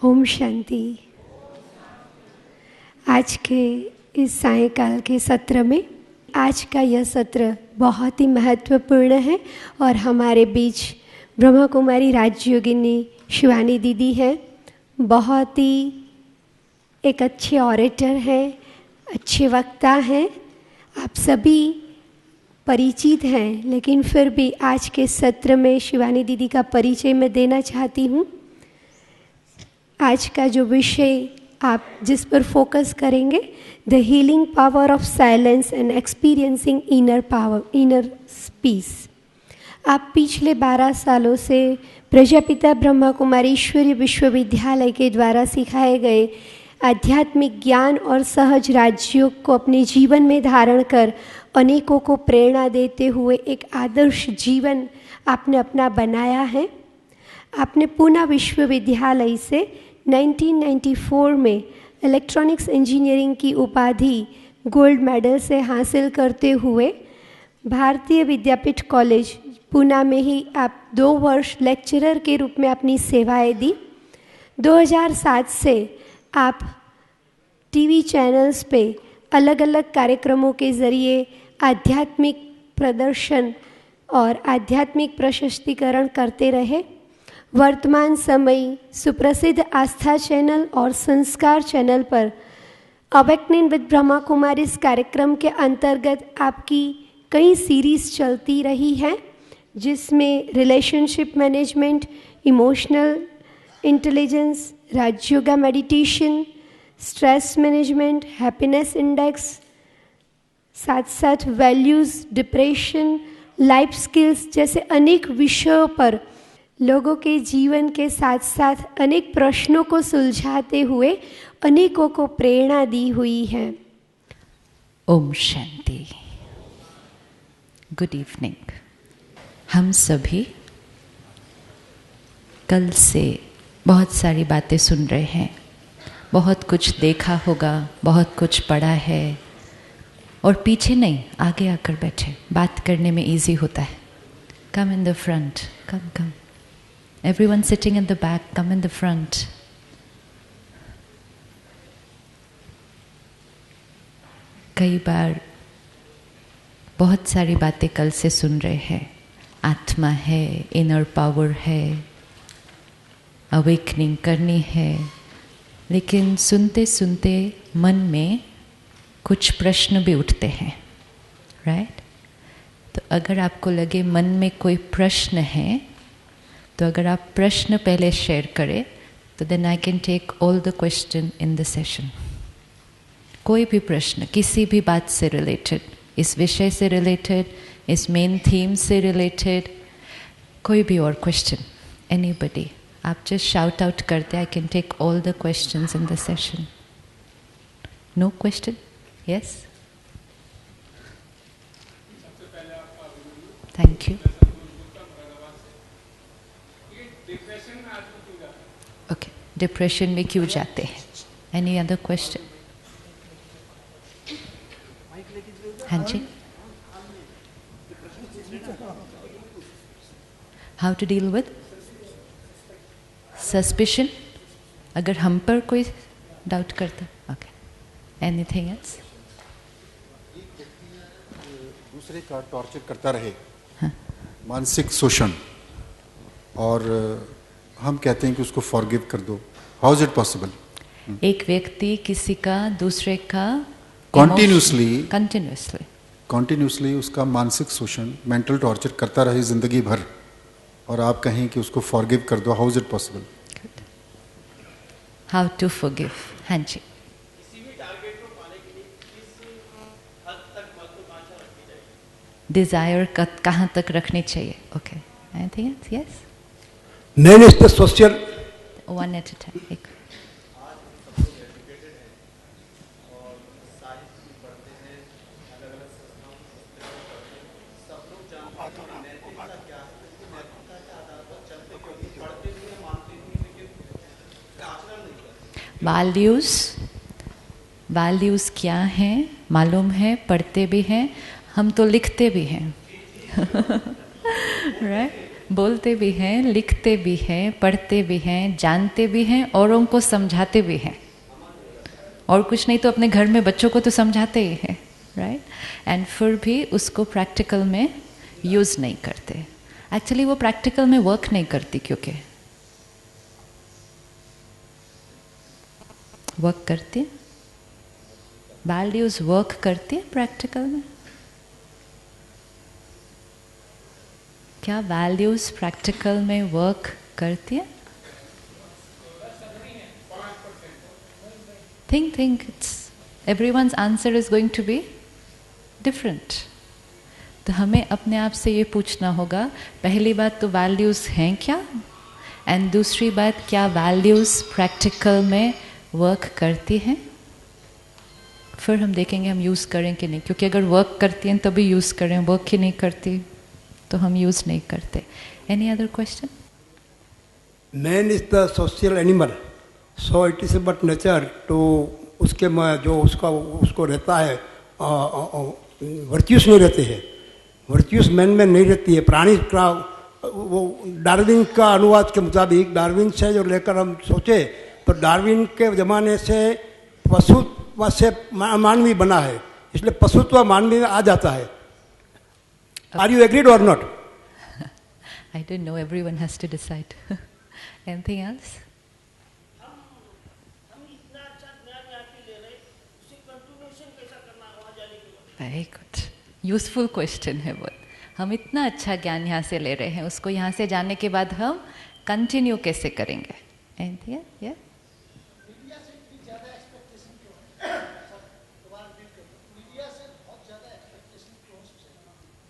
ओम शांति। आज के इस सायंकाल के सत्र में आज का यह सत्र बहुत ही महत्वपूर्ण है और हमारे बीच ब्रह्मा कुमारी राजयोगिनी शिवानी दीदी है। बहुत ही एक अच्छे ऑरेटर हैं, अच्छे वक्ता हैं। आप सभी परिचित हैं, लेकिन फिर भी आज के सत्र में शिवानी दीदी का परिचय मैं देना चाहती हूँ। आज का जो विषय आप जिस पर फोकस करेंगे, the healing power of silence and experiencing inner power, inner peace. आप पिछले 12 सालों से प्रजापिता ब्रह्मा कुमारी ईश्वरीय विश्वविद्यालय के द्वारा सिखाए गए आध्यात्मिक ज्ञान और सहज राजयोग को अपने जीवन में धारण कर अनेकों को प्रेरणा देते हुए एक आदर्श जीवन आपने अपना बनाया है। आपने पूना विश्वविद्यालय से 1994 में इलेक्ट्रॉनिक्स इंजीनियरिंग की उपाधि गोल्ड मेडल से हासिल करते हुए भारतीय विद्यापीठ कॉलेज पूना में ही आप 2 वर्ष लेक्चरर के रूप में अपनी सेवाएं दी। 2007 से आप टीवी चैनल्स पे अलग अलग कार्यक्रमों के ज़रिए आध्यात्मिक प्रदर्शन और आध्यात्मिक प्रशस्तिकरण करते रहे। वर्तमान समय सुप्रसिद्ध आस्था चैनल और संस्कार चैनल पर अवेकनिंग विद ब्रह्मा कुमारी इस कार्यक्रम के अंतर्गत आपकी कई सीरीज़ चलती रही हैं, जिसमें relationship management, emotional intelligence, Rajyoga meditation, stress management, happiness index, साथ साथ वैल्यूज़, डिप्रेशन, लाइफ स्किल्स जैसे अनेक विषयों पर लोगों के जीवन के साथ साथ अनेक प्रश्नों को सुलझाते हुए अनेकों को प्रेरणा दी हुई है। ओम शांति। Good evening. हम सभी कल से बहुत सारी बातें सुन रहे हैं, बहुत कुछ देखा होगा, बहुत कुछ पढ़ा है, और पीछे नहीं आगे आकर बैठे, बात करने में इजी होता है। Come in the front, come. Everyone sitting in the back, come in the front. कई बार बहुत सारी बातें कल से सुन रहे हैं। आत्मा है, इनर पावर है, अवेकनिंग करनी है, लेकिन सुनते सुनते मन में कुछ प्रश्न भी उठते हैं, राइट? तो अगर आपको लगे मन में कोई प्रश्न है, तो अगर आप प्रश्न पहले शेयर करें तो then I can take all the question in the session. कोई भी प्रश्न किसी भी बात से रिलेटेड, इस विषय से रिलेटेड, इस मेन थीम से रिलेटेड, कोई भी और क्वेश्चन, एनीबडी, आप जस्ट शाउट आउट करते, I can take all the questions in the session. No question? Yes, thank you. Okay, depression में क्यों जाते हैं? Any other question? हाँ जी। How to deal with suspicion? अगर हम पर कोई डाउट करता, ओके। Anything else? दूसरे का टॉर्चर करता रहे, हाँ? मानसिक शोषण, और हम कहते हैं कि उसको फॉरगिव कर दो। How is it possible? एक व्यक्ति किसी का, दूसरे का कंटिन्यूसली उसका मानसिक शोषण, मेंटल टॉर्चर करता रहे जिंदगी भर, और आप कहें कि उसको फॉरगिव कर दो। How is it possible? How to forgive? हाँ जी। डिजायर कहाँ तक रखनी चाहिए? Okay, anything else? Yes, Name is the social. One at a time. एक। वैल्यूज क्या हैं मालूम है, पढ़ते भी हैं, हम तो लिखते भी हैं, राइट? बोलते भी हैं, लिखते भी हैं, पढ़ते भी हैं, जानते भी हैं, औरों को समझाते भी हैं, और कुछ नहीं तो अपने घर में बच्चों को तो समझाते ही हैं, राइट? एंड फिर भी उसको प्रैक्टिकल में यूज़ नहीं करते। एक्चुअली वो प्रैक्टिकल में वर्क नहीं करती, क्योंकि वर्क करती है, वैल्यूज वर्क करती है प्रैक्टिकल में। क्या वैल्यूज प्रैक्टिकल में वर्क करती है? think it's everyone's answer is going to be different. तो हमें अपने आप से ये पूछना होगा, पहली बात तो वैल्यूज हैं क्या, एंड दूसरी बात क्या वैल्यूज प्रैक्टिकल में वर्क करती हैं। फिर हम देखेंगे हम यूज़ करें कि नहीं, क्योंकि अगर वर्क करती हैं तभी यूज़ करें, वर्क ही नहीं करती तो हम यूज़ नहीं करते। Any other question? Man is the social animal, so it is but nature to उसके में जो उसको रहता है, वर्च्यूस नहीं रहते हैं, वर्च्यूस मैन में नहीं रहती है। प्राणी का वो डार्विन का अनुवाद के मुताबिक, डार्विन से जो लेकर हम सोचे तो डार्विन के ज़माने से पशुत्व से मानवी बना है, इसलिए पशुत्व मानवी में आ जाता है। आर यू एग्रीड और not? I don't know, everyone has to decide. Anything else? Very good. Useful question है बहुत। हम इतना अच्छा ज्ञान यहाँ से ले रहे हैं, उसको यहाँ से जाने के बाद हम कंटिन्यू कैसे करेंगे? Anything else? Yeah?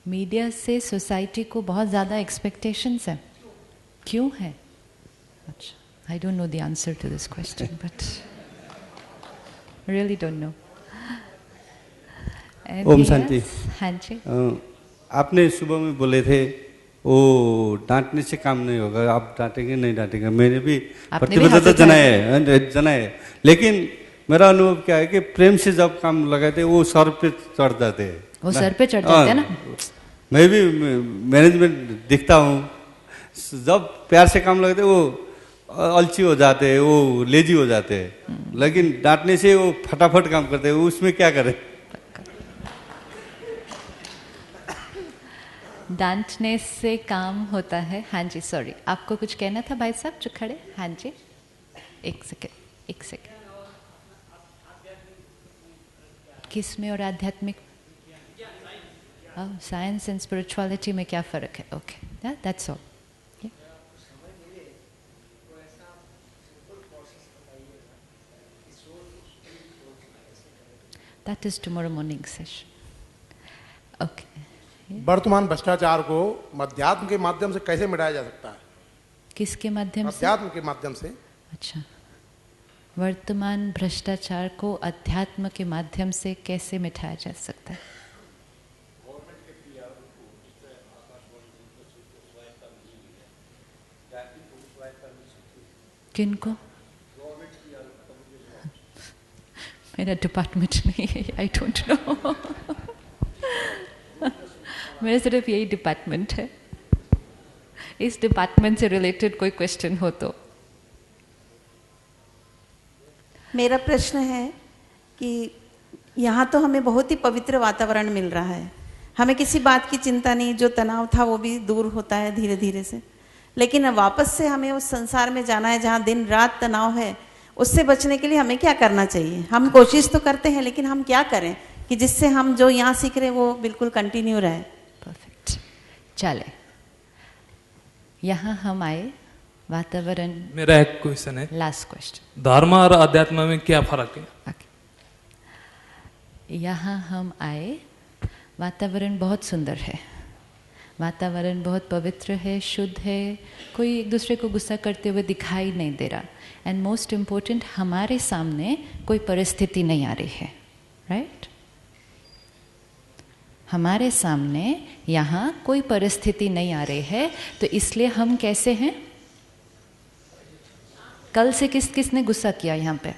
मीडिया से सोसाइटी को बहुत ज़्यादा एक्सपेक्टेशंस है, क्यों है? अच्छा, I don't know the answer to this question, but really don't know. Om Shanti. हाँ जी। आपने सुबह में बोले थे वो डांटने से काम नहीं होगा, आप डांटेंगे नहीं डांटेंगे, मैंने भी प्रतिबद्धता जनाए, लेकिन मेरा अनुभव क्या है कि प्रेम से जब काम लगाते वो सर पे चढ़ जाते हैं, वो सर पे चढ़ जाते हैं ना। मैं भी मैनेजमेंट दिखता हूँ, जब प्यार से काम लगाते वो अलसी हो जाते हैं, वो लेजी हो जाते हैं, लेकिन डांटने से वो फटाफट काम करते हैं, उसमें क्या करें? डांटने से काम होता है। हाँ जी, सॉरी, आपको कुछ कहना था भाई साहब जो खड़े? हाँ जी, एक सेकेंड। किस में और आध्यात्मिक? साइंस एंड स्पिरिचुअलिटी में क्या फ़र्क है? Okay, that's all. That is tomorrow morning session. Okay. वर्तमान भ्रष्टाचार को अध्यात्म के माध्यम से कैसे मिटाया जा सकता है? किसके माध्यम से? अध्यात्म के माध्यम से। अच्छा, वर्तमान भ्रष्टाचार को अध्यात्म के माध्यम से कैसे मिटाया जा सकता है? किनको? मेरा डिपार्टमेंट नहीं है, आई डोंट नो। मेरा सिर्फ यही डिपार्टमेंट है। इस डिपार्टमेंट से रिलेटेड कोई क्वेश्चन हो तो। मेरा प्रश्न है कि यहाँ तो हमें बहुत ही पवित्र वातावरण मिल रहा है, हमें किसी बात की चिंता नहीं, जो तनाव था वो भी दूर होता है धीरे धीरे से, लेकिन वापस से हमें उस संसार में जाना है जहाँ दिन रात तनाव है। उससे बचने के लिए हमें क्या करना चाहिए? हम कोशिश तो करते हैं, लेकिन हम क्या करें कि जिससे हम जो यहाँ सीख रहे हैं वो बिल्कुल कंटिन्यू रहे? परफेक्ट, चले यहाँ हम आए वातावरण। मेरा एक क्वेश्चन है, लास्ट क्वेश्चन, धर्म और अध्यात्म में क्या फर्क है? यहाँ हम आए, वातावरण बहुत सुंदर है, वातावरण बहुत पवित्र है, शुद्ध है, कोई एक दूसरे को गुस्सा करते हुए दिखाई नहीं दे रहा, एंड मोस्ट इम्पोर्टेंट हमारे सामने कोई परिस्थिति नहीं आ रही है, राइट? हमारे सामने यहाँ कोई परिस्थिति नहीं आ रही है, तो इसलिए हम कैसे हैं? कल से किसने गुस्सा किया यहाँ पे?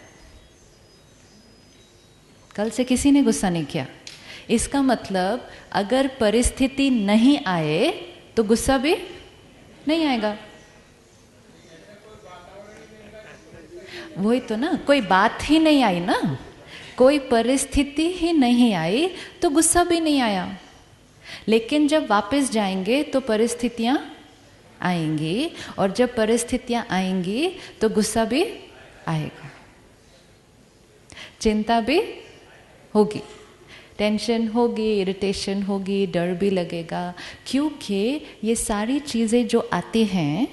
कल से किसी ने गुस्सा नहीं किया। इसका मतलब अगर परिस्थिति नहीं आए तो गुस्सा भी नहीं आएगा। वही तो ना, कोई बात ही नहीं आई ना, कोई परिस्थिति ही नहीं आई तो गुस्सा भी नहीं आया। लेकिन जब वापस जाएंगे तो परिस्थितियां आएंगी, और जब परिस्थितियां आएंगी तो गुस्सा भी आएगा, चिंता भी होगी, टेंशन होगी, इरिटेशन होगी, डर भी लगेगा। क्योंकि ये सारी चीज़ें जो आती हैं,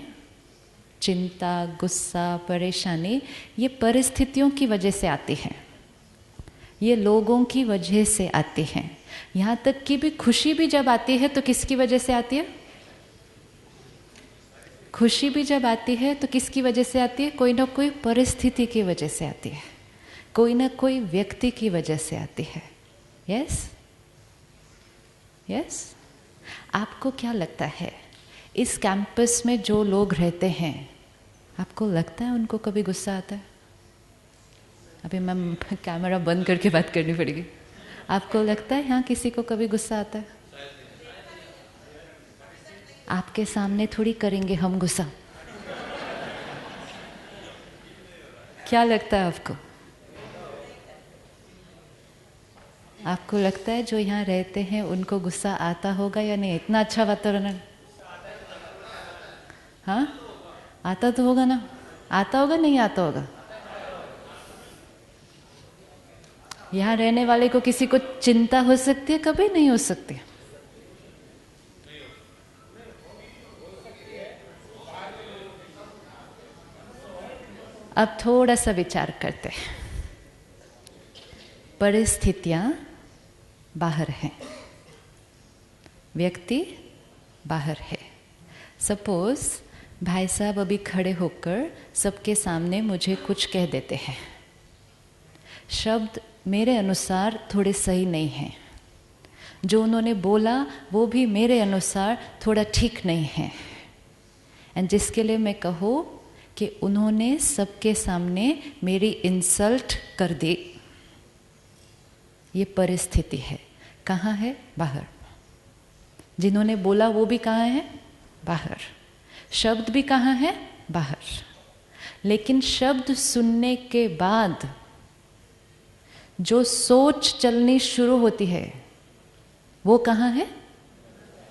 चिंता, गुस्सा, परेशानी, ये परिस्थितियों की वजह से आती हैं, ये लोगों की वजह से आती हैं। यहाँ तक कि भी खुशी भी जब आती है तो किसकी वजह से आती है? खुशी भी जब आती है तो किसकी वजह से आती है? कोई ना कोई परिस्थिति की वजह से आती है, कोई ना कोई व्यक्ति की वजह से आती है। Yes yes. आपको क्या लगता है, इस कैंपस में जो लोग रहते हैं, आपको लगता है उनको कभी गुस्सा आता है? अभी मैं कैमरा बंद करके बात करनी पड़ेगी। आपको लगता है यहाँ किसी को कभी गुस्सा आता है? आपके सामने थोड़ी करेंगे हम गुस्सा। क्या लगता है आपको? आपको लगता है जो यहाँ रहते हैं उनको गुस्सा आता होगा या नहीं? इतना अच्छा वातावरण। हाँ, आता तो होगा ना, आता होगा नहीं आता होगा? यहाँ रहने वाले को किसी को चिंता हो सकती है? कभी नहीं हो सकती। अब थोड़ा सा विचार करते हैं। परिस्थितियाँ बाहर हैं, व्यक्ति बाहर है। सपोज भाई साहब अभी खड़े होकर सबके सामने मुझे कुछ कह देते हैं, शब्द मेरे अनुसार थोड़े सही नहीं हैं, जो उन्होंने बोला वो भी मेरे अनुसार थोड़ा ठीक नहीं है, एंड जिसके लिए मैं कहूँ कि उन्होंने सबके सामने मेरी इंसल्ट कर दी। ये परिस्थिति है। कहाँ है? बाहर। जिन्होंने बोला वो भी कहाँ है? बाहर। शब्द भी कहाँ है? बाहर। लेकिन शब्द सुनने के बाद जो सोच चलनी शुरू होती है वो कहाँ है?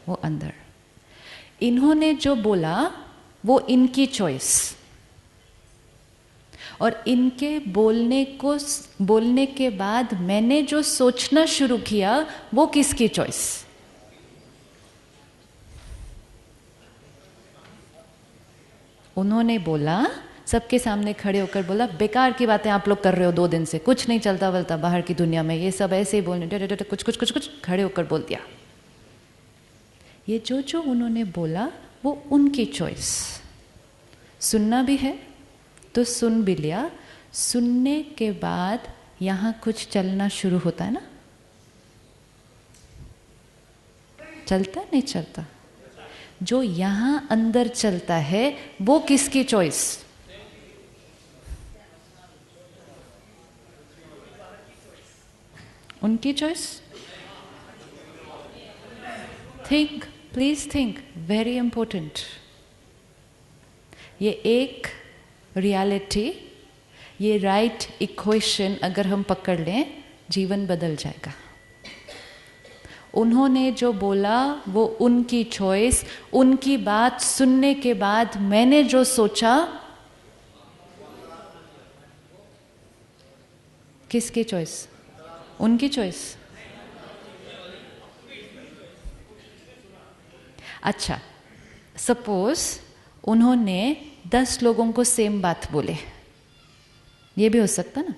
वो अंदर। इन्होंने जो बोला वो इनकी चॉइस, और इनके बोलने के बाद मैंने जो सोचना शुरू किया वो किसकी चॉइस? उन्होंने बोला, सबके सामने खड़े होकर बोला, बेकार की बातें आप लोग कर रहे हो 2 दिन से, कुछ नहीं चलता वलता बाहर की दुनिया में, ये सब ऐसे ही बोलने, कुछ खड़े होकर बोल दिया। ये जो उन्होंने बोला वो उनकी चॉइस। सुनना भी है तो सुन भी लिया। सुनने के बाद यहाँ कुछ चलना शुरू होता है ना? चलता नहीं चलता? जो यहाँ अंदर चलता है वो किसकी चॉइस? उनकी choice. Think, please think, very important. ये एक रियलिटी, ये राइट इक्वेशन अगर हम पकड़ लें, जीवन बदल जाएगा। उन्होंने जो बोला वो उनकी चॉइस। उनकी बात सुनने के बाद मैंने जो सोचा, किसकी चॉइस? उनकी चॉइस। अच्छा, सपोज उन्होंने 10 लोगों को सेम बात बोले, ये भी हो सकता ना।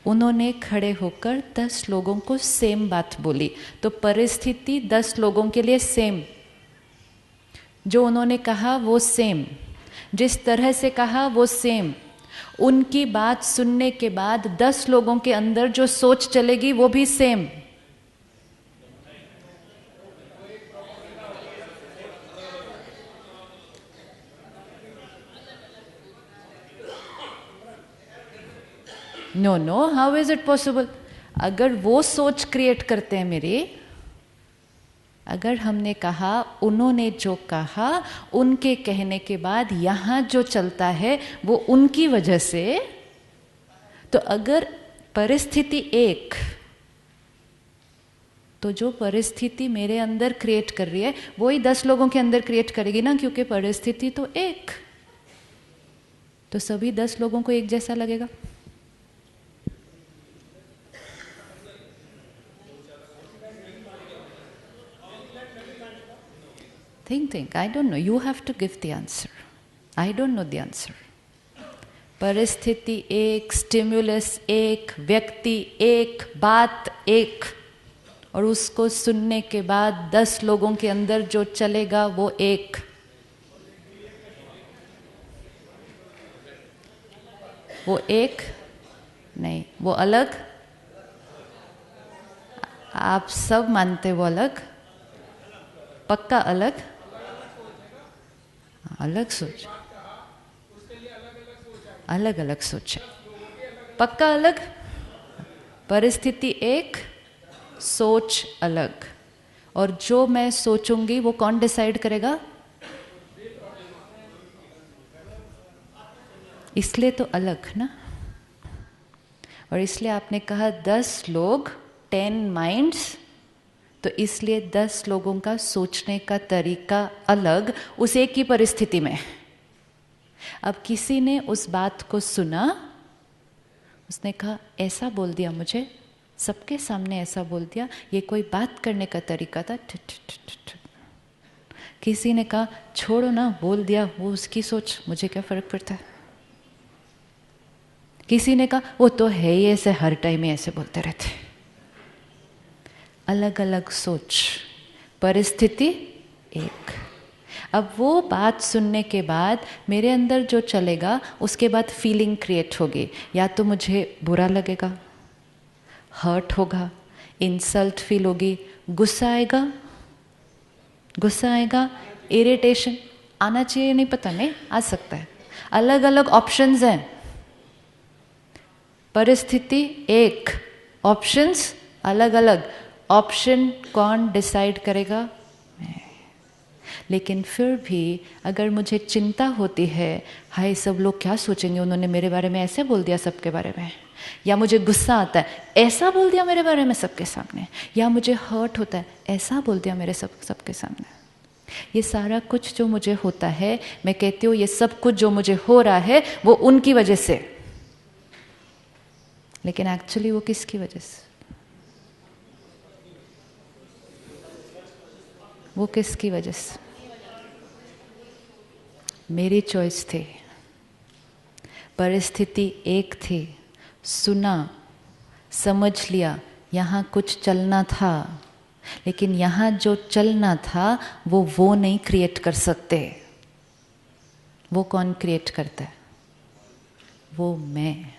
उन्होंने खड़े होकर 10 लोगों को सेम बात बोली, तो परिस्थिति 10 लोगों के लिए सेम। जो उन्होंने कहा वो सेम, जिस तरह से कहा वो सेम। उनकी बात सुनने के बाद 10 लोगों के अंदर जो सोच चलेगी वो भी same. No, how is it possible? अगर वो सोच क्रिएट करते हैं मेरी, अगर हमने कहा, उन्होंने जो कहा, उनके कहने के बाद यहाँ जो चलता है वो उनकी वजह से, तो अगर परिस्थिति एक, तो जो परिस्थिति मेरे अंदर क्रिएट कर रही है वो ही 10 लोगों के अंदर क्रिएट करेगी ना, क्योंकि परिस्थिति तो एक, तो सभी 10 लोगों को एक जैसा लगेगा। Think. I don't know. You have to give the answer. I don't know the answer. परिस्थिति एक, स्टिमुलस एक, व्यक्ति एक, बात एक, और उसको सुनने के बाद 10 लोगों के अंदर जो चलेगा वो एक। वो एक नहीं, वो अलग। आप सब मानते वो अलग, पक्का अलग, अलग सोच, अलग अलग सोच, पक्का अलग। परिस्थिति एक, सोच अलग, और जो मैं सोचूंगी वो कौन डिसाइड करेगा? इसलिए तो अलग ना। और इसलिए आपने कहा 10 लोग 10 माइंड्स, तो इसलिए 10 लोगों का सोचने का तरीका अलग उस एक ही परिस्थिति में। अब किसी ने उस बात को सुना, उसने कहा ऐसा बोल दिया मुझे, सबके सामने ऐसा बोल दिया, ये कोई बात करने का तरीका था। किसी ने कहा छोड़ो ना, बोल दिया, वो उसकी सोच, मुझे क्या फर्क पड़ता है। किसी ने कहा वो तो है ही ऐसे, हर टाइम ही ऐसे बोलते रहते। अलग अलग सोच, परिस्थिति एक। अब वो बात सुनने के बाद मेरे अंदर जो चलेगा, उसके बाद फीलिंग क्रिएट होगी। या तो मुझे बुरा लगेगा, हर्ट होगा, इंसल्ट फील होगी, गुस्सा आएगा, इरिटेशन आना चाहिए, नहीं पता, नहीं आ सकता है। अलग अलग ऑप्शंस हैं। परिस्थिति एक, ऑप्शंस अलग अलग। ऑप्शन कौन डिसाइड करेगा? मैं। लेकिन फिर भी अगर मुझे चिंता होती है, हाय सब लोग क्या सोचेंगे, उन्होंने मेरे बारे में ऐसे बोल दिया सबके बारे में, या मुझे गुस्सा आता है, ऐसा बोल दिया मेरे बारे में सबके सामने, या मुझे हर्ट होता है, ऐसा बोल दिया मेरे सबके सामने। ये सारा कुछ जो मुझे होता है, मैं कहती हूँ ये सब कुछ जो मुझे हो रहा है वो उनकी वजह से। लेकिन एक्चुअली वो किसकी वजह से? वो किसकी वजह से? मेरी चॉइस थी। परिस्थिति एक थी, सुना, समझ लिया, यहाँ कुछ चलना था, लेकिन यहाँ जो चलना था वो नहीं क्रिएट कर सकते। वो कौन क्रिएट करता है? वो मैं।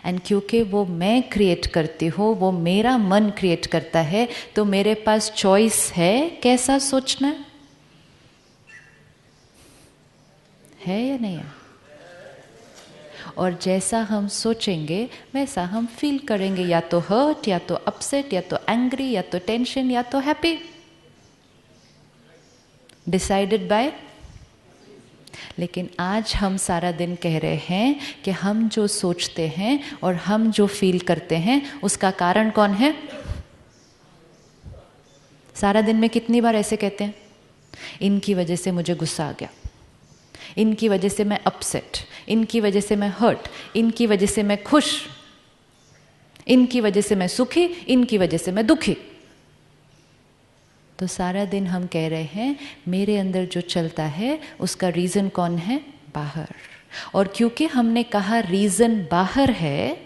एंड क्योंकि वो मैं क्रिएट करती हूँ, वो मेरा मन क्रिएट करता है, तो मेरे पास चॉइस है कैसा सोचना है या नहीं है। और जैसा हम सोचेंगे वैसा हम फील करेंगे, या तो हर्ट, या तो अपसेट, या तो एंग्री, या तो टेंशन, या तो हैप्पी। Decided by. लेकिन आज हम सारा दिन कह रहे हैं कि हम जो सोचते हैं और हम जो फील करते हैं उसका कारण कौन है? सारा दिन में कितनी बार ऐसे कहते हैं, इनकी वजह से मुझे गुस्सा आ गया, इनकी वजह से मैं अपसेट, इनकी वजह से मैं हर्ट, इनकी वजह से मैं खुश, इनकी वजह से मैं सुखी, इनकी वजह से मैं दुखी। तो सारा दिन हम कह रहे हैं मेरे अंदर जो चलता है उसका रीज़न कौन है? बाहर। और क्योंकि हमने कहा रीज़न बाहर है,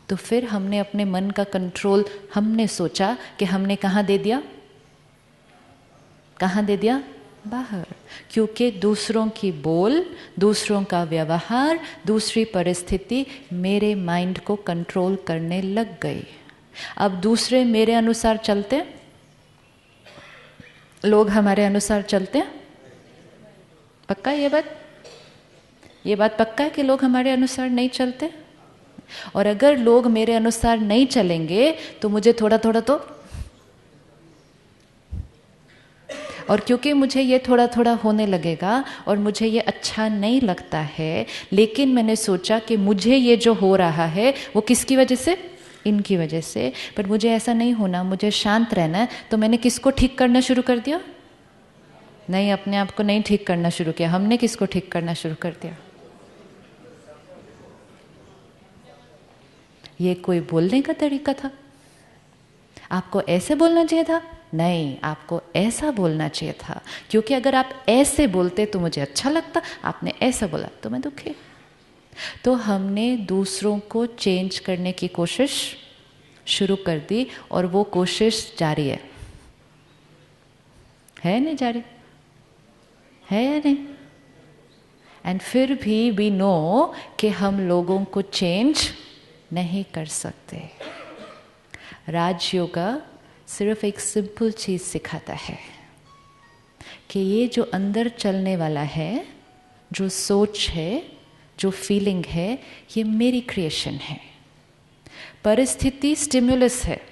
तो फिर हमने अपने मन का कंट्रोल, हमने सोचा कि हमने कहाँ दे दिया? कहाँ दे दिया? बाहर। क्योंकि दूसरों की बोल, दूसरों का व्यवहार, दूसरी परिस्थिति मेरे माइंड को कंट्रोल करने लग गई। अब दूसरे मेरे अनुसार चलते, लोग हमारे अनुसार चलते हैं। पक्का ये बात पक्का है कि लोग हमारे अनुसार नहीं चलते। और अगर लोग मेरे अनुसार नहीं चलेंगे तो मुझे थोड़ा थोड़ा तो और क्योंकि मुझे ये थोड़ा थोड़ा होने लगेगा और मुझे ये अच्छा नहीं लगता है, लेकिन मैंने सोचा कि मुझे ये जो हो रहा है वो किसकी वजह से, इनकी वजह से, पर मुझे ऐसा नहीं होना, मुझे शांत रहना है, तो मैंने किसको ठीक करना शुरू कर दिया? नहीं, अपने आप को नहीं ठीक करना शुरू किया, हमने किसको ठीक करना शुरू कर दिया? ये कोई बोलने का तरीका था? आपको ऐसे बोलना चाहिए था? नहीं, आपको ऐसा बोलना चाहिए था, क्योंकि अगर आप ऐसे बोलते तो मुझे अच्छा लगता, आपने ऐसा बोला तो मैं दुखी। तो हमने दूसरों को चेंज करने की कोशिश शुरू कर दी और वो कोशिश जारी है नहीं जारी? है या नहीं? एंड फिर भी वी नो कि हम लोगों को चेंज नहीं कर सकते। राजयोगा सिर्फ एक सिंपल चीज़ सिखाता है कि ये जो अंदर चलने वाला है, जो सोच है, जो फीलिंग है, ये मेरी क्रिएशन है। परिस्थिति स्टिमुलस है,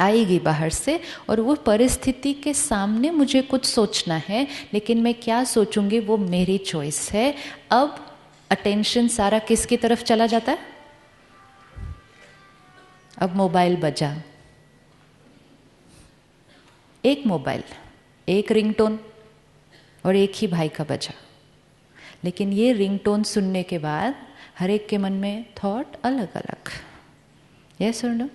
आएगी बाहर से, और वो परिस्थिति के सामने मुझे कुछ सोचना है, लेकिन मैं क्या सोचूंगी वो मेरी चॉइस है। अब अटेंशन सारा किसकी तरफ चला जाता है? अब मोबाइल बजा, एक मोबाइल, एक रिंगटोन और एक ही भाई का बजा, लेकिन ये रिंगटोन सुनने के बाद हर एक के मन में थॉट अलग अलग। यस और नो?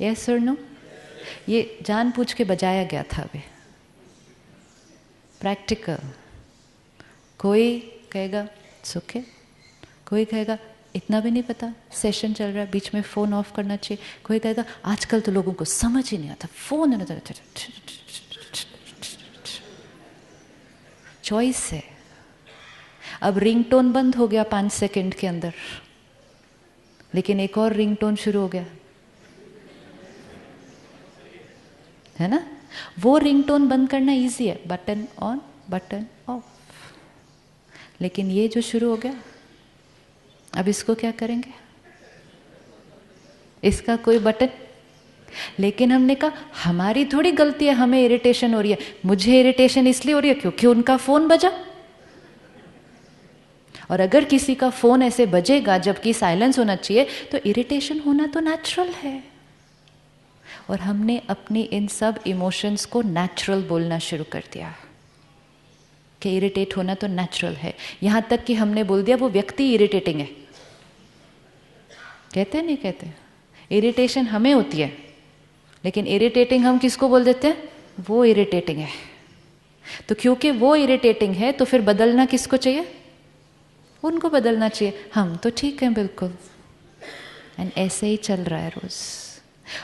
यस और नो? ये जानबूझ के बजाया गया था अभी, प्रैक्टिकल। कोई कहेगा सुखे, कोई कहेगा इतना भी नहीं पता, सेशन चल रहा है, बीच में फ़ोन ऑफ करना चाहिए, कोई कहेगा आजकल तो लोगों को समझ ही नहीं आता, फ़ोन। चॉइस है। अब रिंगटोन बंद हो गया 5 सेकंड के अंदर, लेकिन एक और रिंगटोन शुरू हो गया, है ना? वो रिंगटोन बंद करना इजी है, बटन ऑन बटन ऑफ, लेकिन ये जो शुरू हो गया, अब इसको क्या करेंगे? इसका कोई बटन, लेकिन हमने कहा हमारी थोड़ी गलती है, हमें इरिटेशन हो रही है। मुझे इरिटेशन इसलिए हो रही है क्योंकि उनका फोन बजा, और अगर किसी का फोन ऐसे बजेगा जबकि साइलेंस होना चाहिए तो इरिटेशन होना तो नेचुरल है। और हमने अपनी इन सब इमोशंस को नेचुरल बोलना शुरू कर दिया कि इरिटेट होना तो नेचुरल है। यहां तक कि हमने बोल दिया वो व्यक्ति इरिटेटिंग है। कहते नहीं कहते? इरिटेशन हमें होती है, लेकिन इरिटेटिंग हम किसको बोल देते हैं? वो इरिटेटिंग है। तो क्योंकि वो इरिटेटिंग है तो फिर बदलना किसको चाहिए? उनको बदलना चाहिए। हम तो ठीक हैं बिल्कुल। एंड ऐसे ही चल रहा है रोज।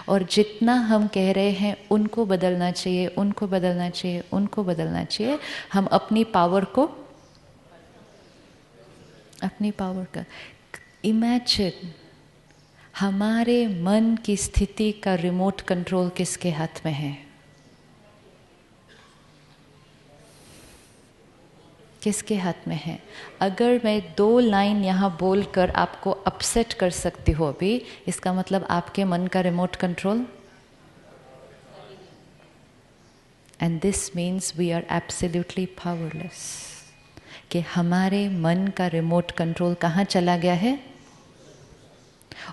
और जितना हम कह रहे हैं उनको बदलना चाहिए, उनको बदलना चाहिए, उनको बदलना चाहिए, हम अपनी पावर का इमेजिन, हमारे मन की स्थिति का रिमोट कंट्रोल किसके हाथ में है? किसके हाथ में है? अगर मैं 2 लाइन यहाँ बोलकर आपको अपसेट कर सकती हूँ अभी, इसका मतलब आपके मन का remote control, and this means we are absolutely powerless. कि हमारे मन का रिमोट कंट्रोल कहाँ चला गया है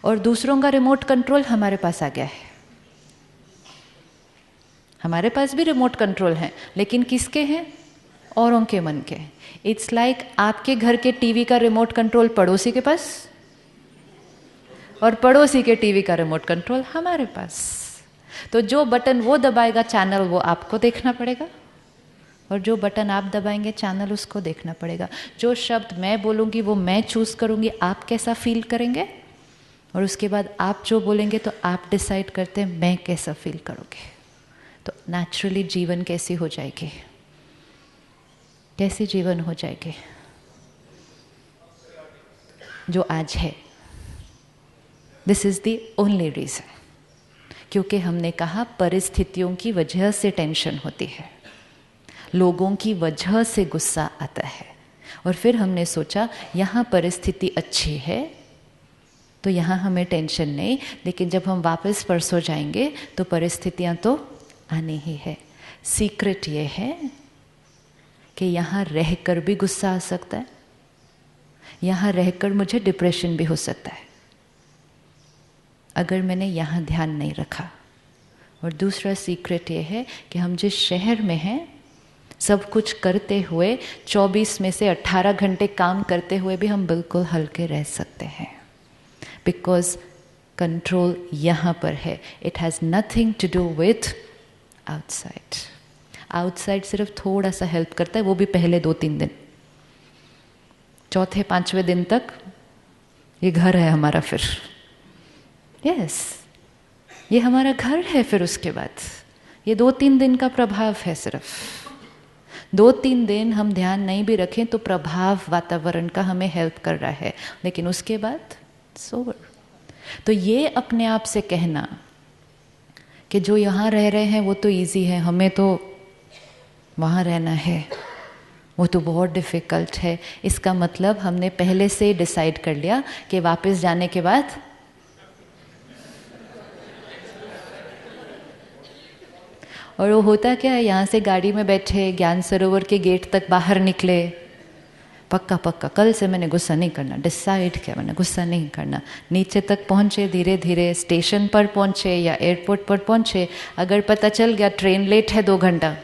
और दूसरों का रिमोट कंट्रोल हमारे पास आ गया है। हमारे पास भी रिमोट कंट्रोल है, लेकिन किसके हैं? औरों के मन के। इट्स लाइक आपके घर के टीवी का रिमोट कंट्रोल पड़ोसी के पास, और पड़ोसी के टीवी का रिमोट कंट्रोल हमारे पास। तो जो बटन वो दबाएगा चैनल वो आपको देखना पड़ेगा, और जो बटन आप दबाएंगे चैनल उसको देखना पड़ेगा। जो शब्द मैं बोलूँगी वो मैं चूज़ करूँगी, आप कैसा फील करेंगे, और उसके बाद आप जो बोलेंगे तो आप डिसाइड करते हैं मैं कैसा फील करोगे। तो नेचुरली जीवन कैसी हो जाएगी? कैसी जीवन हो जाएगी? जो आज है। This is the only reason. क्योंकि हमने कहा परिस्थितियों की वजह से टेंशन होती है, लोगों की वजह से गुस्सा आता है, और फिर हमने सोचा यहाँ परिस्थिति अच्छी है तो यहाँ हमें टेंशन नहीं, लेकिन जब हम वापस परसों जाएंगे तो परिस्थितियाँ तो आनी ही है। सीक्रेट ये है कि यहाँ रहकर भी गुस्सा आ सकता है, यहाँ रहकर मुझे डिप्रेशन भी हो सकता है अगर मैंने यहाँ ध्यान नहीं रखा। और दूसरा सीक्रेट ये है कि हम जिस शहर में हैं, सब कुछ करते हुए 24 में से 18 घंटे काम करते हुए भी हम बिल्कुल हल्के रह सकते हैं, बिकॉज कंट्रोल यहाँ पर है। It has nothing to do with outside. Outside सिर्फ थोड़ा सा हेल्प करता है, वो भी पहले 2-3 दिन, चौथे 5वें दिन तक ये घर है हमारा। फिर यस, ये हमारा घर है। फिर उसके बाद ये 2-3 दिन का प्रभाव है। सिर्फ 2-3 दिन हम ध्यान नहीं भी रखें तो प्रभाव वातावरण का हमें हेल्प कर रहा है, लेकिन उसके बाद सोवर। तो ये अपने आप से कहना कि जो यहाँ रह रहे हैं वो तो इजी है, हमें तो वहाँ रहना है, वो तो बहुत डिफ़िकल्ट है, इसका मतलब हमने पहले से डिसाइड कर लिया कि वापस जाने के बाद और वो होता क्या है, यहाँ से गाड़ी में बैठे ज्ञान सरोवर के गेट तक बाहर निकले, पक्का पक्का कल से मैंने गुस्सा नहीं करना, डिसाइड किया मैंने गुस्सा नहीं करना। नीचे तक पहुँचे, धीरे धीरे स्टेशन पर पहुँचे या एयरपोर्ट पर पहुँचे, अगर पता चल गया ट्रेन लेट है 2 घंटा,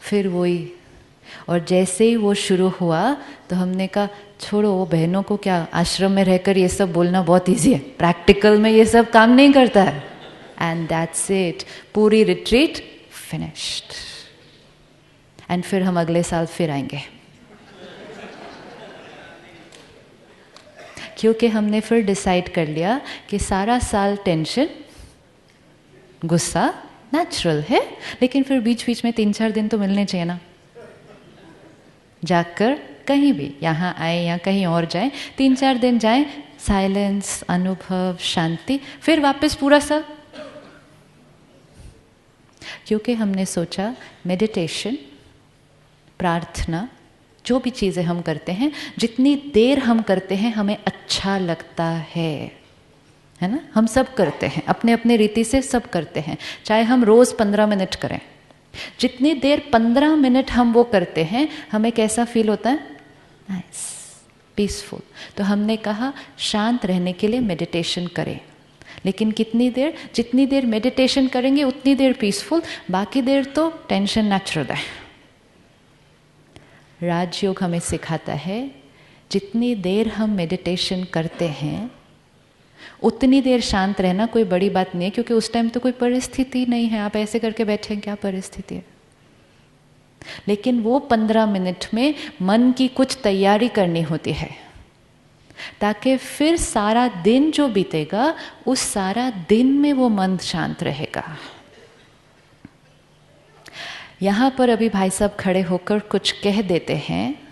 फिर वही। और जैसे ही वो शुरू हुआ तो हमने कहा छोड़ो, वो बहनों को क्या, आश्रम में रहकर ये सब बोलना बहुत इजी है, प्रैक्टिकल में ये सब काम नहीं करता है। एंड दैट्स इट, पूरी रिट्रीट फिनिश्ड। एंड फिर हम अगले साल फिर आएंगे, क्योंकि हमने फिर डिसाइड कर लिया कि सारा साल टेंशन, गुस्सा नेचुरल है, लेकिन फिर बीच बीच में 3-4 दिन तो मिलने चाहिए ना। जाकर कहीं भी, यहाँ आए या कहीं और जाएं, 3-4 दिन जाएं, साइलेंस, अनुभव, शांति, फिर वापस पूरा साल। क्योंकि हमने सोचा मेडिटेशन, प्रार्थना, जो भी चीज़ें हम करते हैं, जितनी देर हम करते हैं हमें अच्छा लगता है ना। हम सब करते हैं अपने अपने रीति से, सब करते हैं, चाहे हम रोज़ 15 मिनट करें। जितनी देर 15 मिनट हम वो करते हैं हमें कैसा फील होता है, नाइस, पीसफुल। तो हमने कहा शांत रहने के लिए मेडिटेशन करें, लेकिन कितनी देर, जितनी देर मेडिटेशन करेंगे उतनी देर पीसफुल, बाकी देर तो टेंशन नेचुरल है। राजयोग हमें सिखाता है जितनी देर हम मेडिटेशन करते हैं उतनी देर शांत रहना कोई बड़ी बात नहीं है, क्योंकि उस टाइम तो कोई परिस्थिति नहीं है, आप ऐसे करके बैठे हैं, क्या परिस्थिति है। लेकिन वो 15 मिनट में मन की कुछ तैयारी करनी होती है, ताकि फिर सारा दिन जो बीतेगा उस सारा दिन में वो मन शांत रहेगा। यहाँ पर अभी भाई साहब खड़े होकर कुछ कह देते हैं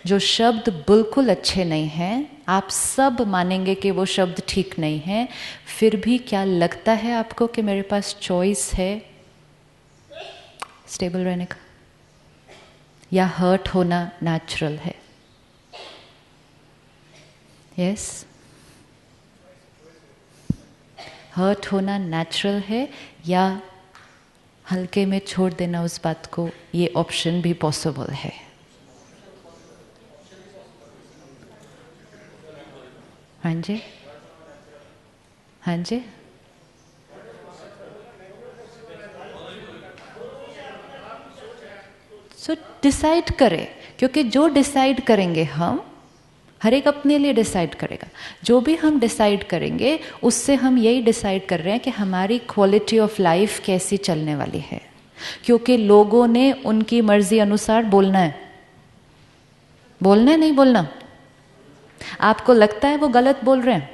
जो शब्द बिल्कुल अच्छे नहीं हैं, आप सब मानेंगे कि वो शब्द ठीक नहीं है, फिर भी क्या लगता है आपको कि मेरे पास चॉइस है स्टेबल रहने का, या हर्ट होना नेचुरल है? यस, हर्ट होना नेचुरल है, या हल्के में छोड़ देना उस बात को, ये ऑप्शन भी पॉसिबल है। हाँ जी, हाँ जी, सो डिसाइड करें, क्योंकि जो डिसाइड करेंगे हम, हर एक अपने लिए डिसाइड करेगा, जो भी हम डिसाइड करेंगे उससे हम यही डिसाइड कर रहे हैं कि हमारी क्वालिटी ऑफ लाइफ कैसी चलने वाली है। क्योंकि लोगों ने उनकी मर्जी अनुसार बोलना है, बोलना है, नहीं बोलना। आपको लगता है वो गलत बोल रहे हैं,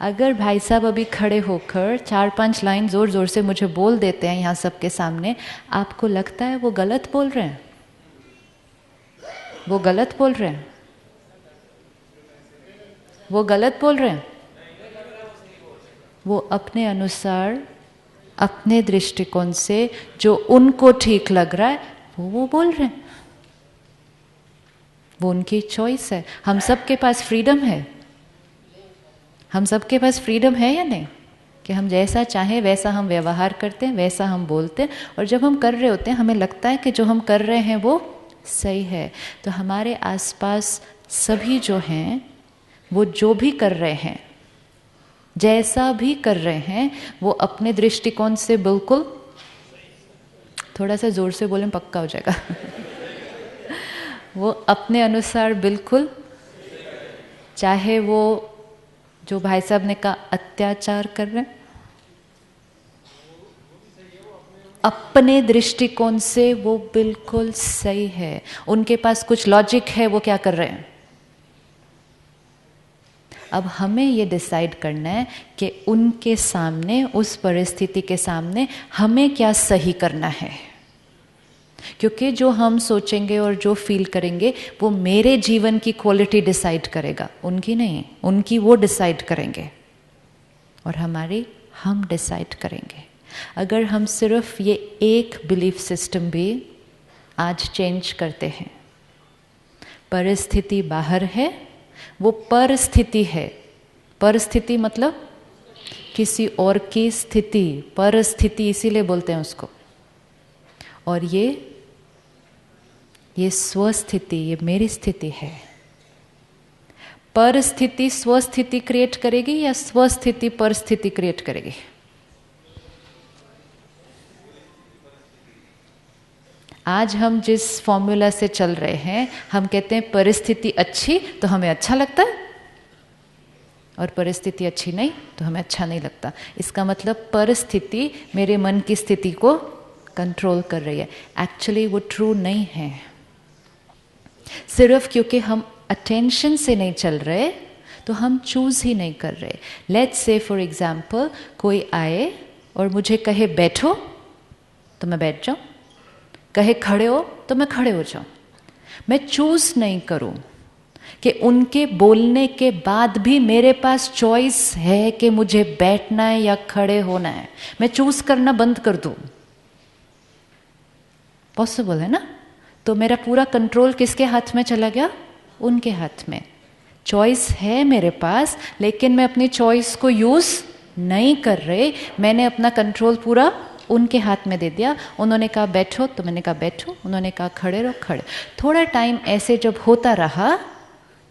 अगर भाई साहब अभी खड़े होकर 4-5 लाइन जोर जोर से मुझे बोल देते हैं यहाँ सबके सामने, आपको लगता है वो गलत बोल रहे हैं? वो गलत बोल रहे हैं? वो गलत बोल रहे हैं? वो अपने अनुसार, अपने दृष्टिकोण से जो उनको ठीक लग रहा है वो बोल रहे हैं। वो उनकी चॉइस है, हम सब के पास फ्रीडम है, हम सबके पास फ्रीडम है या नहीं कि हम जैसा चाहें वैसा हम व्यवहार करते हैं, वैसा हम बोलते हैं, और जब हम कर रहे होते हैं हमें लगता है कि जो हम कर रहे हैं वो सही है। तो हमारे आसपास सभी जो हैं वो जो भी कर रहे हैं, जैसा भी कर रहे हैं, वो अपने दृष्टिकोण से बिल्कुल, थोड़ा सा जोर से बोलें पक्का हो जाएगा वो अपने अनुसार बिल्कुल, चाहे वो जो भाई साहब ने कहा अत्याचार कर रहे हैं, अपने दृष्टिकोण से वो बिल्कुल सही है। उनके पास कुछ लॉजिक है, वो क्या कर रहे हैं। अब हमें ये डिसाइड करना है कि उनके सामने, उस परिस्थिति के सामने हमें क्या सही करना है, क्योंकि जो हम सोचेंगे और जो फील करेंगे वो मेरे जीवन की क्वालिटी डिसाइड करेगा, उनकी नहीं। उनकी वो डिसाइड करेंगे और हमारी हम डिसाइड करेंगे। अगर हम सिर्फ ये एक बिलीफ सिस्टम भी आज चेंज करते हैं, परिस्थिति बाहर है, वो परिस्थिति है। परिस्थिति मतलब किसी और की स्थिति, परिस्थिति इसीलिए बोलते हैं उसको। और ये स्वस्थिति, ये मेरी स्थिति है। परिस्थिति स्वस्थिति क्रिएट करेगी या स्वस्थिति परिस्थिति क्रिएट करेगी? आज हम जिस फॉर्मूला से चल रहे हैं, हम कहते हैं परिस्थिति अच्छी तो हमें अच्छा लगता है, और परिस्थिति अच्छी नहीं तो हमें अच्छा नहीं लगता। इसका मतलब परिस्थिति मेरे मन की स्थिति को कंट्रोल कर रही है। एक्चुअली वो ट्रू नहीं है। सिर्फ क्योंकि हम अटेंशन से नहीं चल रहे तो हम चूज ही नहीं कर रहे। लेट्स से फॉर एग्जाम्पल कोई आए और मुझे कहे बैठो तो मैं बैठ जाऊं, कहे खड़े हो तो मैं खड़े हो जाऊं। मैं चूज नहीं करूं कि उनके बोलने के बाद भी मेरे पास चॉइस है कि मुझे बैठना है या खड़े होना है। मैं चूज करना बंद कर दूं, पॉसिबल है ना? तो मेरा पूरा कंट्रोल किसके हाथ में चला गया? उनके हाथ में। चॉइस है मेरे पास, लेकिन मैं अपनी चॉइस को यूज नहीं कर रहे। मैंने अपना कंट्रोल पूरा उनके हाथ में दे दिया। उन्होंने कहा बैठो तो मैंने कहा बैठो, उन्होंने कहा खड़े रहो खड़े। थोड़ा टाइम ऐसे जब होता रहा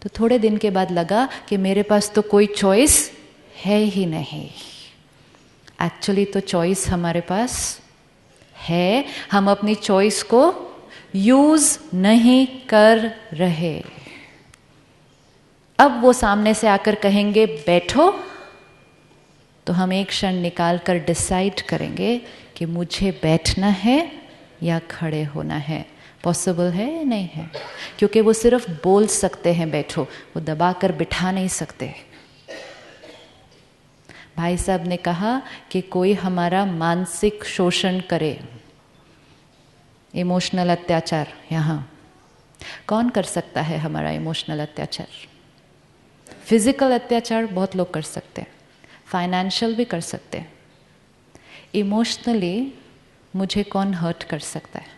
तो थोड़े दिन के बाद लगा कि मेरे पास तो कोई चॉइस है ही नहीं। एक्चुअली तो चॉइस हमारे पास है, हम अपनी चॉइस को यूज नहीं कर रहे। अब वो सामने से आकर कहेंगे बैठो, तो हम एक क्षण निकाल कर डिसाइड करेंगे कि मुझे बैठना है या खड़े होना है। पॉसिबल है या नहीं है? क्योंकि वो सिर्फ बोल सकते हैं बैठो, वो दबा कर बिठा नहीं सकते। भाई साहब ने कहा कि कोई हमारा मानसिक शोषण करे, इमोशनल अत्याचार, यहाँ कौन कर सकता है हमारा इमोशनल अत्याचार? फिजिकल अत्याचार बहुत लोग कर सकते हैं, फाइनेंशियल भी कर सकते हैं। इमोशनली मुझे कौन हर्ट कर सकता है?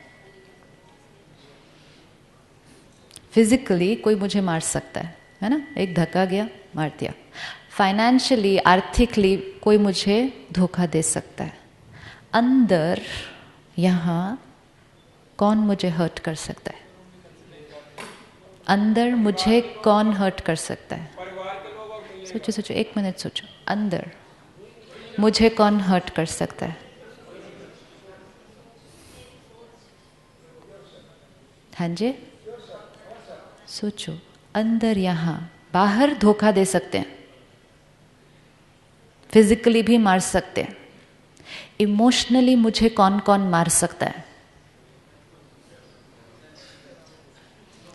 फिजिकली कोई मुझे मार सकता है ना? एक धक्का गया मार दिया। फाइनेंशियली, आर्थिकली कोई मुझे धोखा दे सकता है। अंदर यहाँ कौन मुझे हर्ट कर सकता है? अंदर मुझे कौन हर्ट कर सकता है? सोचो सोचो, एक मिनट सोचो। अंदर मुझे कौन हर्ट कर सकता है? हाँ जी, सोचो। अंदर यहाँ, बाहर धोखा दे सकते हैं, फिजिकली भी मार सकते हैं। इमोशनली मुझे कौन कौन मार सकता है?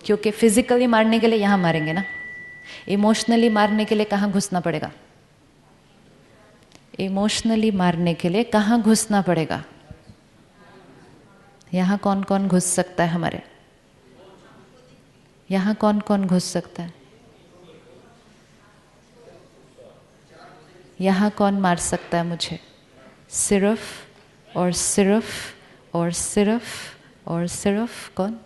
क्योंकि फिजिकली मारने के लिए यहाँ मारेंगे ना, इमोशनली मारने के लिए कहाँ घुसना पड़ेगा? इमोशनली मारने के लिए कहाँ घुसना पड़ेगा? यहाँ कौन कौन घुस सकता है हमारे? यहाँ कौन कौन घुस सकता है? यहाँ कौन मार सकता है मुझे? सिर्फ और सिर्फ और सिर्फ और सिर्फ कौन?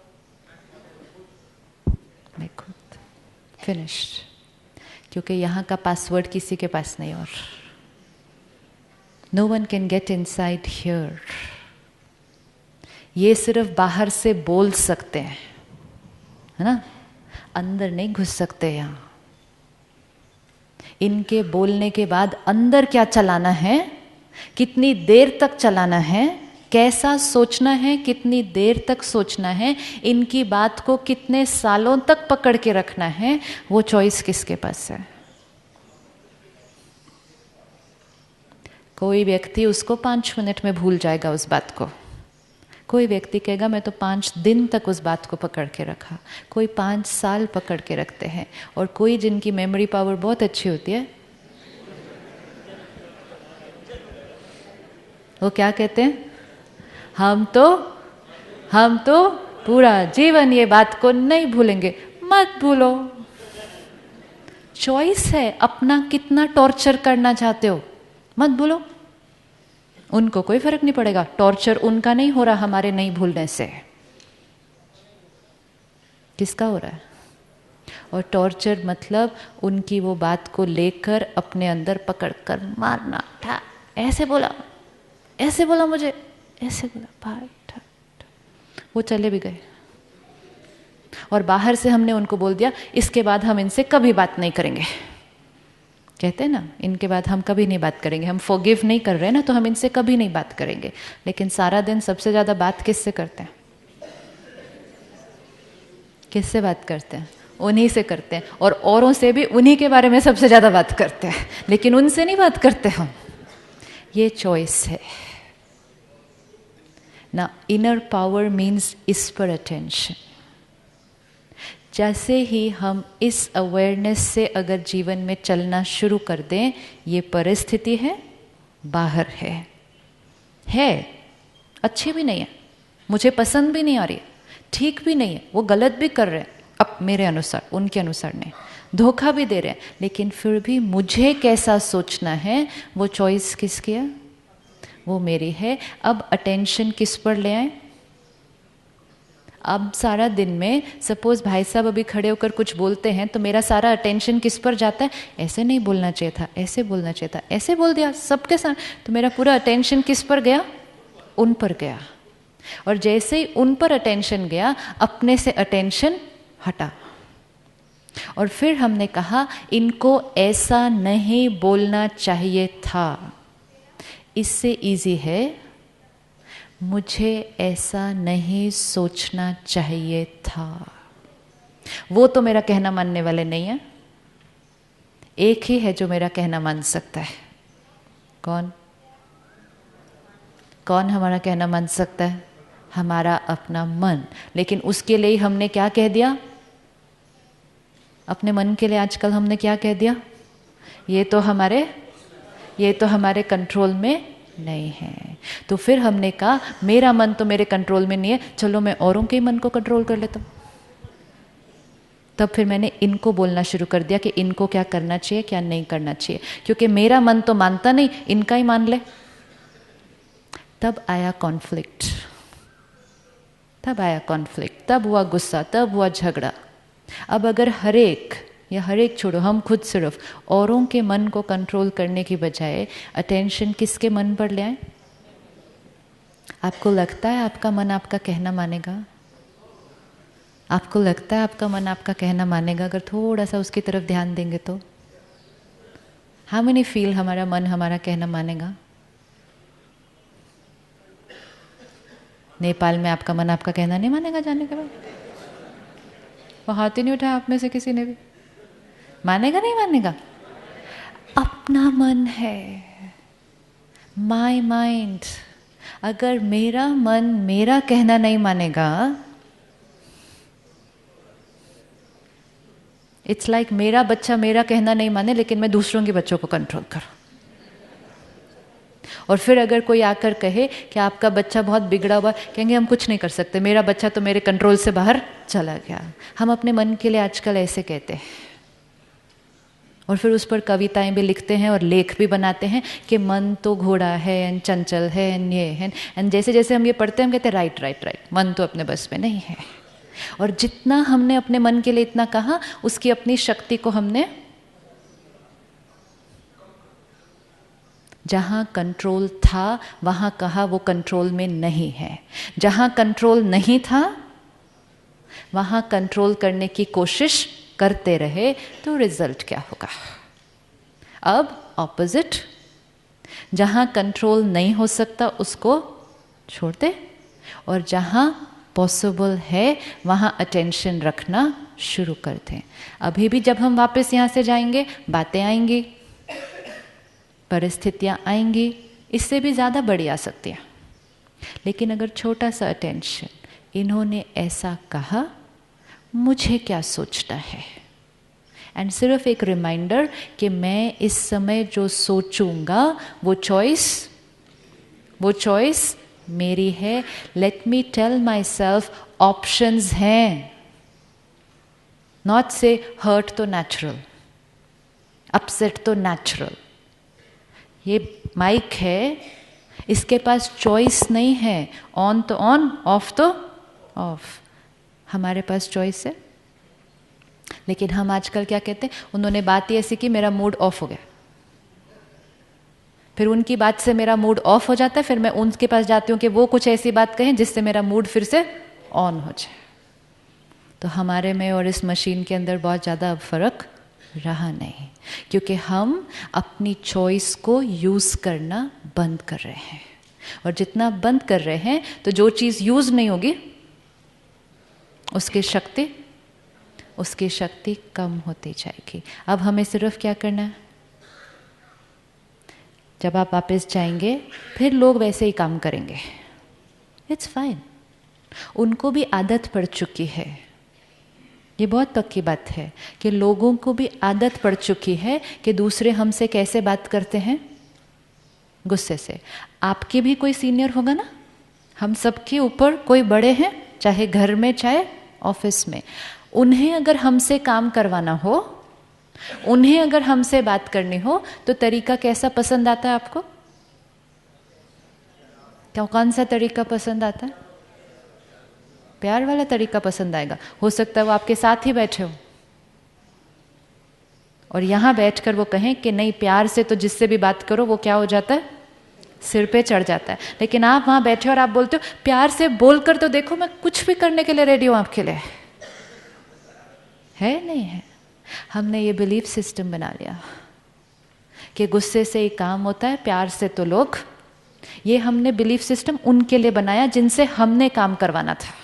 मैं खुद। फिनिश्ड। क्योंकि यहाँ का पासवर्ड किसी के पास नहीं और no one can get inside here. ये सिर्फ बाहर से बोल सकते हैं, है ना, अंदर नहीं घुस सकते यहाँ। इनके बोलने के बाद अंदर क्या चलाना है, कितनी देर तक चलाना है, कैसा सोचना है, कितनी देर तक सोचना है, इनकी बात को कितने सालों तक पकड़ के रखना है, वो चॉइस किसके पास है? कोई व्यक्ति उसको 5 मिनट में भूल जाएगा उस बात को, कोई व्यक्ति कहेगा मैं तो 5 दिन तक उस बात को पकड़ के रखा, कोई 5 साल पकड़ के रखते हैं, और कोई जिनकी मेमोरी पावर बहुत अच्छी होती है वो क्या कहते हैं, हम तो पूरा जीवन ये बात को नहीं भूलेंगे। मत भूलो, चॉइस है अपना कितना टॉर्चर करना चाहते हो, मत भूलो। उनको कोई फर्क नहीं पड़ेगा, टॉर्चर उनका नहीं हो रहा हमारे नहीं भूलने से, किसका हो रहा है? और टॉर्चर मतलब उनकी वो बात को लेकर अपने अंदर पकड़कर मारना, ठा ऐसे बोला मुझे, ऐसे बोला भाई, ठा वो चले भी गए। और बाहर से हमने उनको बोल दिया इसके बाद हम इनसे कभी बात नहीं करेंगे, कहते हैं ना, इनके बाद हम कभी नहीं बात करेंगे, हम फॉरगिव नहीं कर रहे ना, तो हम इनसे कभी नहीं बात करेंगे। लेकिन सारा दिन सबसे ज़्यादा बात किससे करते हैं? किससे बात करते हैं? उन्हीं से करते हैं, और औरों से भी उन्हीं के बारे में सबसे ज़्यादा बात करते हैं, लेकिन उनसे नहीं बात करते हम। ये चॉइस है ना। इनर पावर मीन्स इस पर अटेंशन। जैसे ही हम इस अवेयरनेस से अगर जीवन में चलना शुरू कर दें, ये परिस्थिति है, बाहर है, अच्छी भी नहीं है, मुझे पसंद भी नहीं आ रही है, ठीक भी नहीं है, वो गलत भी कर रहे हैं अब मेरे अनुसार, उनके अनुसार नहीं, धोखा भी दे रहे हैं, लेकिन फिर भी मुझे कैसा सोचना है वो चॉइस किसकी है? वो मेरी है। अब अटेंशन किस पर ले आए? अब सारा दिन में सपोज भाई साहब अभी खड़े होकर कुछ बोलते हैं तो मेरा सारा अटेंशन किस पर जाता है? ऐसे नहीं बोलना चाहिए था, ऐसे बोलना चाहिए था, ऐसे बोल दिया सबके साथ, तो मेरा पूरा अटेंशन किस पर गया? उन पर गया। और जैसे ही उन पर अटेंशन गया, अपने से अटेंशन हटा। और फिर हमने कहा इनको ऐसा नहीं बोलना चाहिए था। इससे इजी है, मुझे ऐसा नहीं सोचना चाहिए था। वो तो मेरा कहना मानने वाले नहीं है, एक ही है जो मेरा कहना मान सकता है। कौन? कौन हमारा कहना मान सकता है? हमारा अपना मन। लेकिन उसके लिए हमने क्या कह दिया? अपने मन के लिए आजकल हमने क्या कह दिया? ये तो हमारे कंट्रोल में नहीं है। तो फिर हमने कहा मेरा मन तो मेरे कंट्रोल में नहीं है, चलो मैं औरों के मन को कंट्रोल कर लेता हूँ। तब फिर मैंने इनको बोलना शुरू कर दिया कि इनको क्या करना चाहिए, क्या नहीं करना चाहिए, क्योंकि मेरा मन तो मानता नहीं, इनका ही मान ले। तब आया कॉन्फ्लिक्ट, तब हुआ गुस्सा, तब हुआ झगड़ा। अब अगर हर एक छोड़ो, हम खुद सिर्फ औरों के मन को कंट्रोल करने की बजाय अटेंशन किसके मन पर ले आए? आपको लगता है आपका मन आपका कहना मानेगा? आपको लगता है आपका मन आपका कहना मानेगा अगर थोड़ा सा उसकी तरफ ध्यान देंगे तो? हाउ मेनी फील हमारा मन हमारा कहना मानेगा? नेपाल में आपका मन आपका कहना नहीं मानेगा जाने के बाद? वो हाथ ही नहीं उठाया आप में से किसी ने भी। मानेगा नहीं मानेगा? अपना मन है, माई माइंड। अगर मेरा मन मेरा कहना नहीं मानेगा, इट्स लाइक मेरा बच्चा मेरा कहना नहीं माने लेकिन मैं दूसरों के बच्चों को कंट्रोल करूं। और फिर अगर कोई आकर कहे कि आपका बच्चा बहुत बिगड़ा हुआ, कहेंगे हम कुछ नहीं कर सकते, मेरा बच्चा तो मेरे कंट्रोल से बाहर चला गया। हम अपने मन के लिए आजकल ऐसे कहते हैं, और फिर उस पर कविताएं भी लिखते हैं और लेख भी बनाते हैं कि मन तो घोड़ा है एंड चंचल है एंड ये है, एंड जैसे जैसे हम ये पढ़ते हैं हम कहते हैं राइट राइट राइट, मन तो अपने बस में नहीं है। और जितना हमने अपने मन के लिए इतना कहा, उसकी अपनी शक्ति को हमने जहाँ कंट्रोल था वहाँ कहा वो कंट्रोल में नहीं है, जहाँ कंट्रोल नहीं था वहाँ कंट्रोल करने की कोशिश करते रहे तो रिजल्ट क्या होगा। अब ऑपोजिट, जहाँ कंट्रोल नहीं हो सकता उसको छोड़ दे और जहाँ पॉसिबल है वहाँ अटेंशन रखना शुरू कर दें। अभी भी जब हम वापस यहाँ से जाएंगे बातें आएंगी, परिस्थितियाँ आएंगी, इससे भी ज़्यादा बड़ी आ सकती हैं, लेकिन अगर छोटा सा अटेंशन, इन्होंने ऐसा कहा, मुझे क्या सोचना है, एंड सिर्फ एक रिमाइंडर कि मैं इस समय जो सोचूंगा वो चॉइस मेरी है। Let me tell myself options हैं, नॉट से हर्ट तो नेचुरल, अपसेट तो नेचुरल। ये माइक है, इसके पास चॉइस नहीं है, ऑन तो ऑन, ऑफ तो ऑफ। हमारे पास चॉइस है, लेकिन हम आजकल क्या कहते हैं, उन्होंने बात ही ऐसी की मेरा मूड ऑफ हो गया, फिर उनकी बात से मेरा मूड ऑफ हो जाता है, फिर मैं उनके पास जाती हूँ कि वो कुछ ऐसी बात कहें जिससे मेरा मूड फिर से ऑन हो जाए। तो हमारे में और इस मशीन के अंदर बहुत ज़्यादा अब फर्क रहा नहीं, क्योंकि हम अपनी चॉइस को यूज़ करना बंद कर रहे हैं, और जितना बंद कर रहे हैं तो जो चीज़ यूज़ नहीं होगी उसकी शक्ति कम होती जाएगी। अब हमें सिर्फ क्या करना है, जब आप वापस जाएंगे फिर लोग वैसे ही काम करेंगे, इट्स फाइन, उनको भी आदत पड़ चुकी है। ये बहुत पक्की बात है कि लोगों को भी आदत पड़ चुकी है कि दूसरे हमसे कैसे बात करते हैं, गुस्से से। आपके भी कोई सीनियर होगा ना, हम सबके ऊपर कोई बड़े हैं, चाहे घर में चाहे ऑफिस में। उन्हें अगर हमसे काम करवाना हो, उन्हें अगर हमसे बात करनी हो तो तरीका कैसा पसंद आता है आपको? क्या कौन सा तरीका पसंद आता है? प्यार वाला तरीका पसंद आएगा। हो सकता है वो आपके साथ ही बैठे हो और यहाँ बैठकर वो कहें कि नहीं, प्यार से तो जिससे भी बात करो वो क्या हो जाता है, सिर पे चढ़ जाता है। लेकिन आप वहाँ बैठे और आप बोलते हो प्यार से बोलकर तो देखो, मैं कुछ भी करने के लिए रेडी हूँ आपके लिए। है नहीं है? हमने ये बिलीफ सिस्टम बना लिया कि गुस्से से ही काम होता है, प्यार से तो लोग, ये हमने बिलीफ सिस्टम उनके लिए बनाया जिनसे हमने काम करवाना था।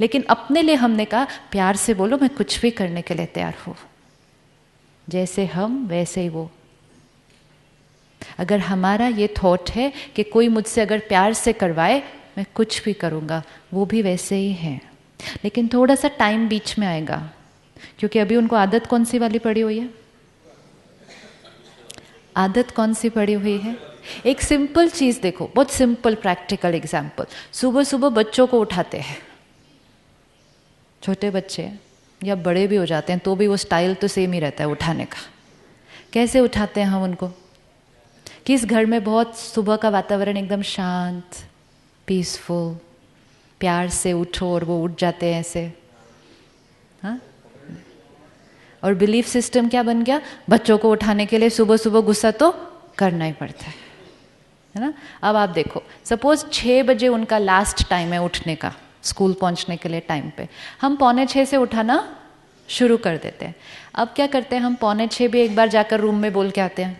लेकिन अपने लिए हमने कहा प्यार से बोलो, मैं कुछ भी करने के लिए तैयार हूँ। जैसे हम वैसे ही वो। अगर हमारा ये थॉट है कि कोई मुझसे अगर प्यार से करवाए मैं कुछ भी करूँगा, वो भी वैसे ही है। लेकिन थोड़ा सा टाइम बीच में आएगा, क्योंकि अभी उनको आदत कौन सी वाली पड़ी हुई है? आदत कौन सी पड़ी हुई है? एक सिंपल चीज़ देखो, बहुत सिंपल प्रैक्टिकल एग्जाम्पल। सुबह सुबह बच्चों को उठाते हैं, छोटे बच्चे या बड़े भी हो जाते हैं तो भी वो स्टाइल तो सेम ही रहता है उठाने का। कैसे उठाते हैं हम उनको? किस घर में बहुत सुबह का वातावरण एकदम शांत, पीसफुल, प्यार से उठो और वो उठ जाते हैं ऐसे, हाँ? और बिलीफ सिस्टम क्या बन गया? बच्चों को उठाने के लिए सुबह सुबह गुस्सा तो करना ही पड़ता है ना? अब आप देखो, सपोज 6 बजे उनका लास्ट टाइम है उठने का, स्कूल पहुंचने के लिए टाइम पे। हम 5:45 से उठाना शुरू कर देते हैं। अब क्या करते हैं हम? 5:45 भी एक बार जाकर रूम में बोल के आते हैं,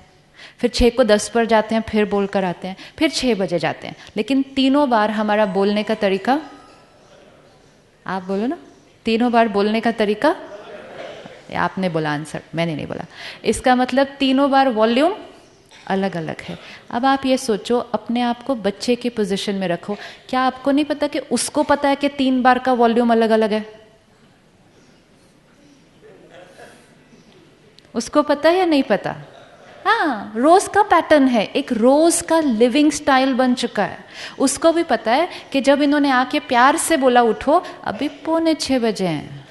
फिर 6:10 पर जाते हैं, फिर बोल कर आते हैं, फिर 6 बजे जाते हैं। लेकिन तीनों बार हमारा बोलने का तरीका, आप बोलो ना, तीनों बार बोलने का तरीका, आपने बोला आंसर, मैंने नहीं बोला। इसका मतलब तीनों बार वॉल्यूम अलग अलग है। अब आप ये सोचो, अपने आप को बच्चे की पोजीशन में रखो। क्या आपको नहीं पता कि उसको पता है कि 3 बार का वॉल्यूम अलग अलग है? उसको पता है या नहीं पता? हाँ, रोज का पैटर्न है, एक रोज का लिविंग स्टाइल बन चुका है। उसको भी पता है कि जब इन्होंने आके प्यार से बोला उठो, अभी 5:45 बजे हैं।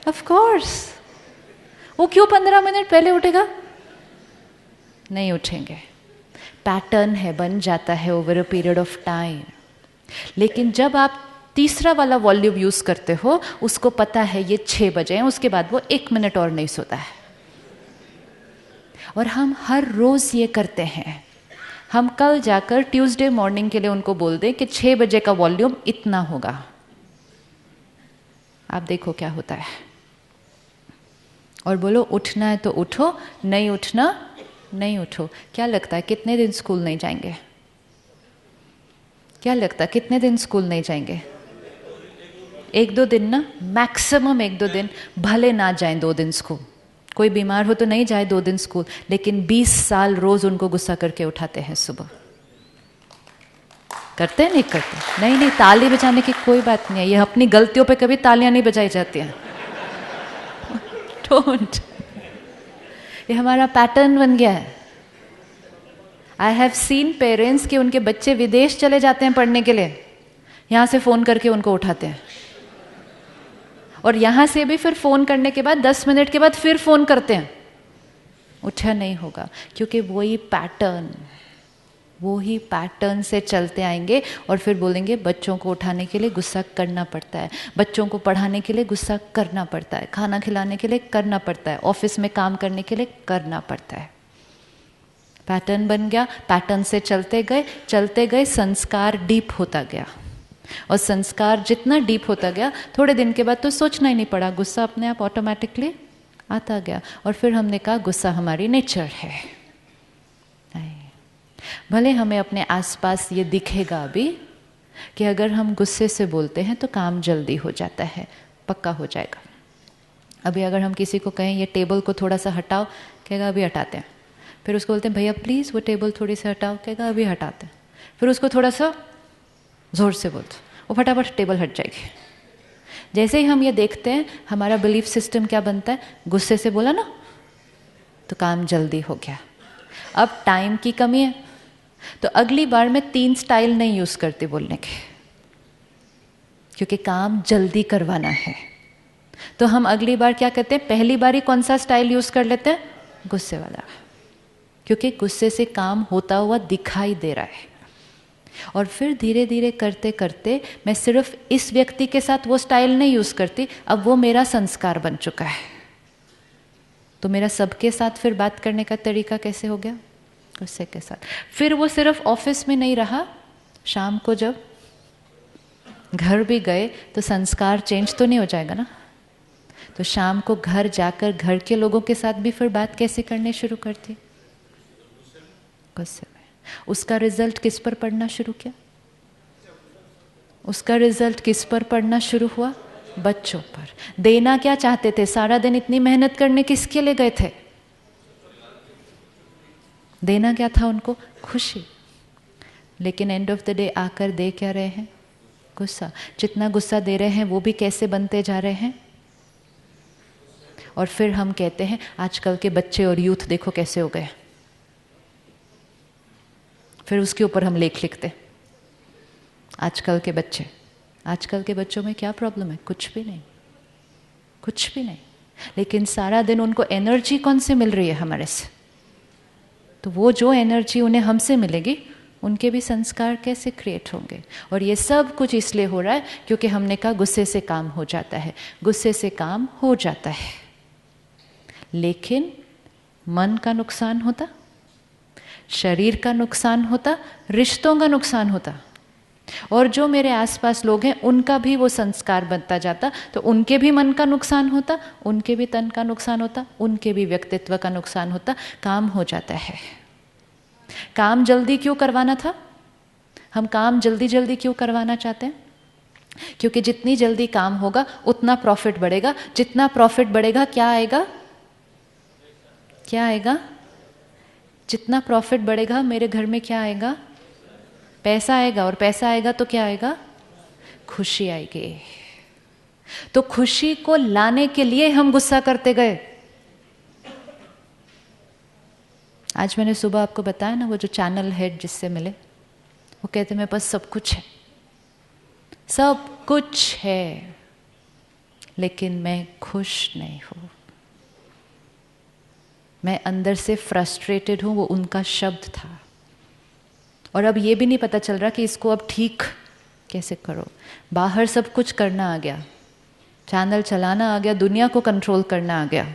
ऑफ कोर्स वो क्यों 15 मिनट पहले उठेगा? नहीं उठेंगे। पैटर्न है, बन जाता है over a period of time. लेकिन जब आप तीसरा वाला वॉल्यूम यूज करते हो, उसको पता है ये 6 बजे हैं, उसके बाद वो 1 मिनट और नहीं सोता है। और हम हर रोज़ ये करते हैं। हम कल जाकर ट्यूसडे मॉर्निंग के लिए उनको बोल दें कि 6 बजे का वॉल्यूम इतना होगा, आप देखो क्या होता है। और बोलो उठना है तो उठो, नहीं उठना नहीं उठो। क्या लगता है कितने दिन स्कूल नहीं जाएंगे? क्या लगता है कितने दिन स्कूल नहीं जाएंगे? 1-2 दिन ना, मैक्सिमम 1-2 दिन, भले ना जाएं 2 दिन स्कूल। कोई बीमार हो तो नहीं जाए 2 दिन स्कूल, लेकिन 20 साल रोज उनको गुस्सा करके उठाते हैं सुबह। करते हैं नहीं करते? नहीं, ताली बजाने की कोई बात नहीं है, ये अपनी गलतियों पे कभी तालियां नहीं बजाई जाती हैं। डोंट, ये हमारा पैटर्न बन गया है। आई हैव सीन पेरेंट्स कि उनके बच्चे विदेश चले जाते हैं पढ़ने के लिए, यहाँ से फ़ोन करके उनको उठाते हैं, और यहाँ से भी फिर फ़ोन करने के बाद 10 मिनट के बाद फिर फ़ोन करते हैं, उठा नहीं होगा, क्योंकि वही पैटर्न से चलते आएंगे और फिर बोलेंगे बच्चों को उठाने के लिए गुस्सा करना पड़ता है, बच्चों को पढ़ाने के लिए गुस्सा करना पड़ता है, खाना खिलाने के लिए करना पड़ता है, ऑफिस में काम करने के लिए करना पड़ता है। पैटर्न बन गया, पैटर्न से चलते गए, संस्कार डीप होता गया, और संस्कार जितना डीप होता गया, थोड़े दिन के बाद तो सोचना ही नहीं पड़ा, गुस्सा अपने आप ऑटोमेटिकली आता गया। और फिर हमने कहा गुस्सा हमारी नेचर है। भले हमें अपने आसपास ये दिखेगा अभी कि अगर हम गुस्से से बोलते हैं तो काम जल्दी हो जाता है, पक्का हो जाएगा। अभी अगर हम किसी को कहें ये टेबल को थोड़ा सा हटाओ, कहेगा अभी हटाते हैं। फिर उसको बोलते हैं भैया प्लीज़ वो टेबल थोड़ी सी हटाओ, कहेगा अभी हटाते हैं। फिर उसको थोड़ा सा ज़ोर से बोलते, वो फटाफट टेबल हट जाएगी। जैसे ही हम ये देखते हैं, हमारा बिलीफ सिस्टम क्या बनता है? गुस्से से बोला ना तो काम जल्दी हो गया। अब टाइम की कमी है, तो अगली बार मैं 3 स्टाइल नहीं यूज़ करती बोलने के, क्योंकि काम जल्दी करवाना है। तो हम अगली बार क्या करते हैं? पहली बार ही कौन सा स्टाइल यूज़ कर लेते हैं? गुस्से वाला, क्योंकि गुस्से से काम होता हुआ दिखाई दे रहा है। और फिर धीरे धीरे करते करते मैं सिर्फ इस व्यक्ति के साथ वो स्टाइल नहीं यूज़ करती, अब वो मेरा संस्कार बन चुका है। तो मेरा सबके साथ फिर बात करने का तरीका कैसे हो गया? गुस्से के साथ। फिर वो सिर्फ ऑफिस में नहीं रहा, शाम को जब घर भी गए तो संस्कार चेंज तो नहीं हो जाएगा ना। तो शाम को घर जाकर घर के लोगों के साथ भी फिर बात कैसे करने शुरू करती? गुस्से में। उसका रिजल्ट किस पर पड़ना शुरू किया? उसका रिजल्ट किस पर पड़ना शुरू हुआ? बच्चों पर। देना क्या चाहते थे? सारा दिन इतनी मेहनत करने किसके लिए गए थे? देना क्या था उनको? खुशी। लेकिन एंड ऑफ द डे आकर दे क्या रहे हैं? गुस्सा। जितना गुस्सा दे रहे हैं वो भी कैसे बनते जा रहे हैं? और फिर हम कहते हैं आजकल के बच्चे और यूथ देखो कैसे हो गए। फिर उसके ऊपर हम लेख लिखते, आजकल के बच्चे। आजकल के बच्चों में क्या प्रॉब्लम है? कुछ भी नहीं, कुछ भी नहीं। लेकिन सारा दिन उनको एनर्जी कौन से मिल रही है? हमारे से। तो वो जो एनर्जी उन्हें हमसे मिलेगी, उनके भी संस्कार कैसे क्रिएट होंगे? और ये सब कुछ इसलिए हो रहा है क्योंकि हमने कहा गुस्से से काम हो जाता है। गुस्से से काम हो जाता है, लेकिन मन का नुकसान होता, शरीर का नुकसान होता, रिश्तों का नुकसान होता, और जो मेरे आसपास लोग हैं उनका भी वो संस्कार बनता जाता। तो उनके भी मन का नुकसान होता, उनके भी तन का नुकसान होता, उनके भी व्यक्तित्व का नुकसान होता। काम हो जाता है। काम जल्दी क्यों करवाना था? हम काम जल्दी जल्दी क्यों करवाना चाहते हैं? क्योंकि जितनी जल्दी काम होगा उतना प्रॉफिट बढ़ेगा। जितना प्रॉफिट बढ़ेगा क्या आएगा? क्या आएगा? जितना प्रॉफिट बढ़ेगा मेरे घर में क्या आएगा? पैसा आएगा, और पैसा आएगा तो क्या आएगा? खुशी आएगी। तो खुशी को लाने के लिए हम गुस्सा करते गए। आज मैंने सुबह आपको बताया ना, वो जो चैनल हेड जिससे मिले, वो कहते मेरे पास सब कुछ है, सब कुछ है, लेकिन मैं खुश नहीं हूं, मैं अंदर से फ्रस्ट्रेटेड हूं। वो उनका शब्द था। और अब ये भी नहीं पता चल रहा कि इसको अब ठीक कैसे करो। बाहर सब कुछ करना आ गया, चैनल चलाना आ गया, दुनिया को कंट्रोल करना आ गया,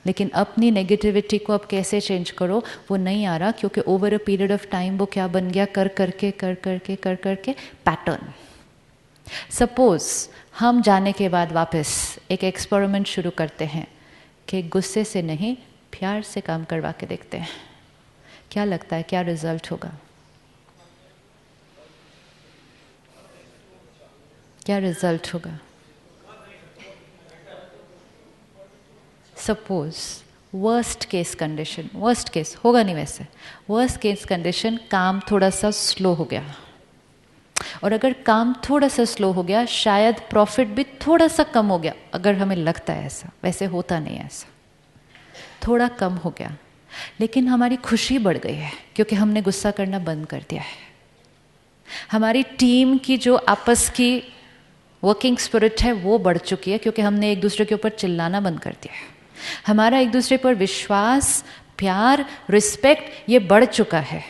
लेकिन अपनी नेगेटिविटी को अब कैसे चेंज करो वो नहीं आ रहा, क्योंकि over a period of time वो क्या बन गया, कर करके पैटर्न। सपोज हम जाने के बाद वापस एक एक्सपेरिमेंट शुरू करते हैं कि गुस्से से नहीं प्यार से काम करवा के देखते हैं, क्या लगता है क्या रिजल्ट होगा? क्या रिजल्ट होगा? Suppose worst case condition, worst case होगा नहीं वैसे, वर्स्ट केस कंडीशन काम थोड़ा सा स्लो हो गया, और अगर काम थोड़ा सा स्लो हो गया शायद प्रॉफिट भी थोड़ा सा कम हो गया, अगर हमें लगता है ऐसा, वैसे होता नहीं है ऐसा, थोड़ा कम हो गया, लेकिन हमारी खुशी बढ़ गई है क्योंकि हमने गुस्सा करना बंद कर दिया है। हमारी टीम की जो आपस की वर्किंग स्पिरिट है वो बढ़ चुकी है क्योंकि हमने एक दूसरे के ऊपर चिल्लाना बंद कर दिया है। हमारा एक दूसरे पर विश्वास, प्यार, रिस्पेक्ट ये बढ़ चुका है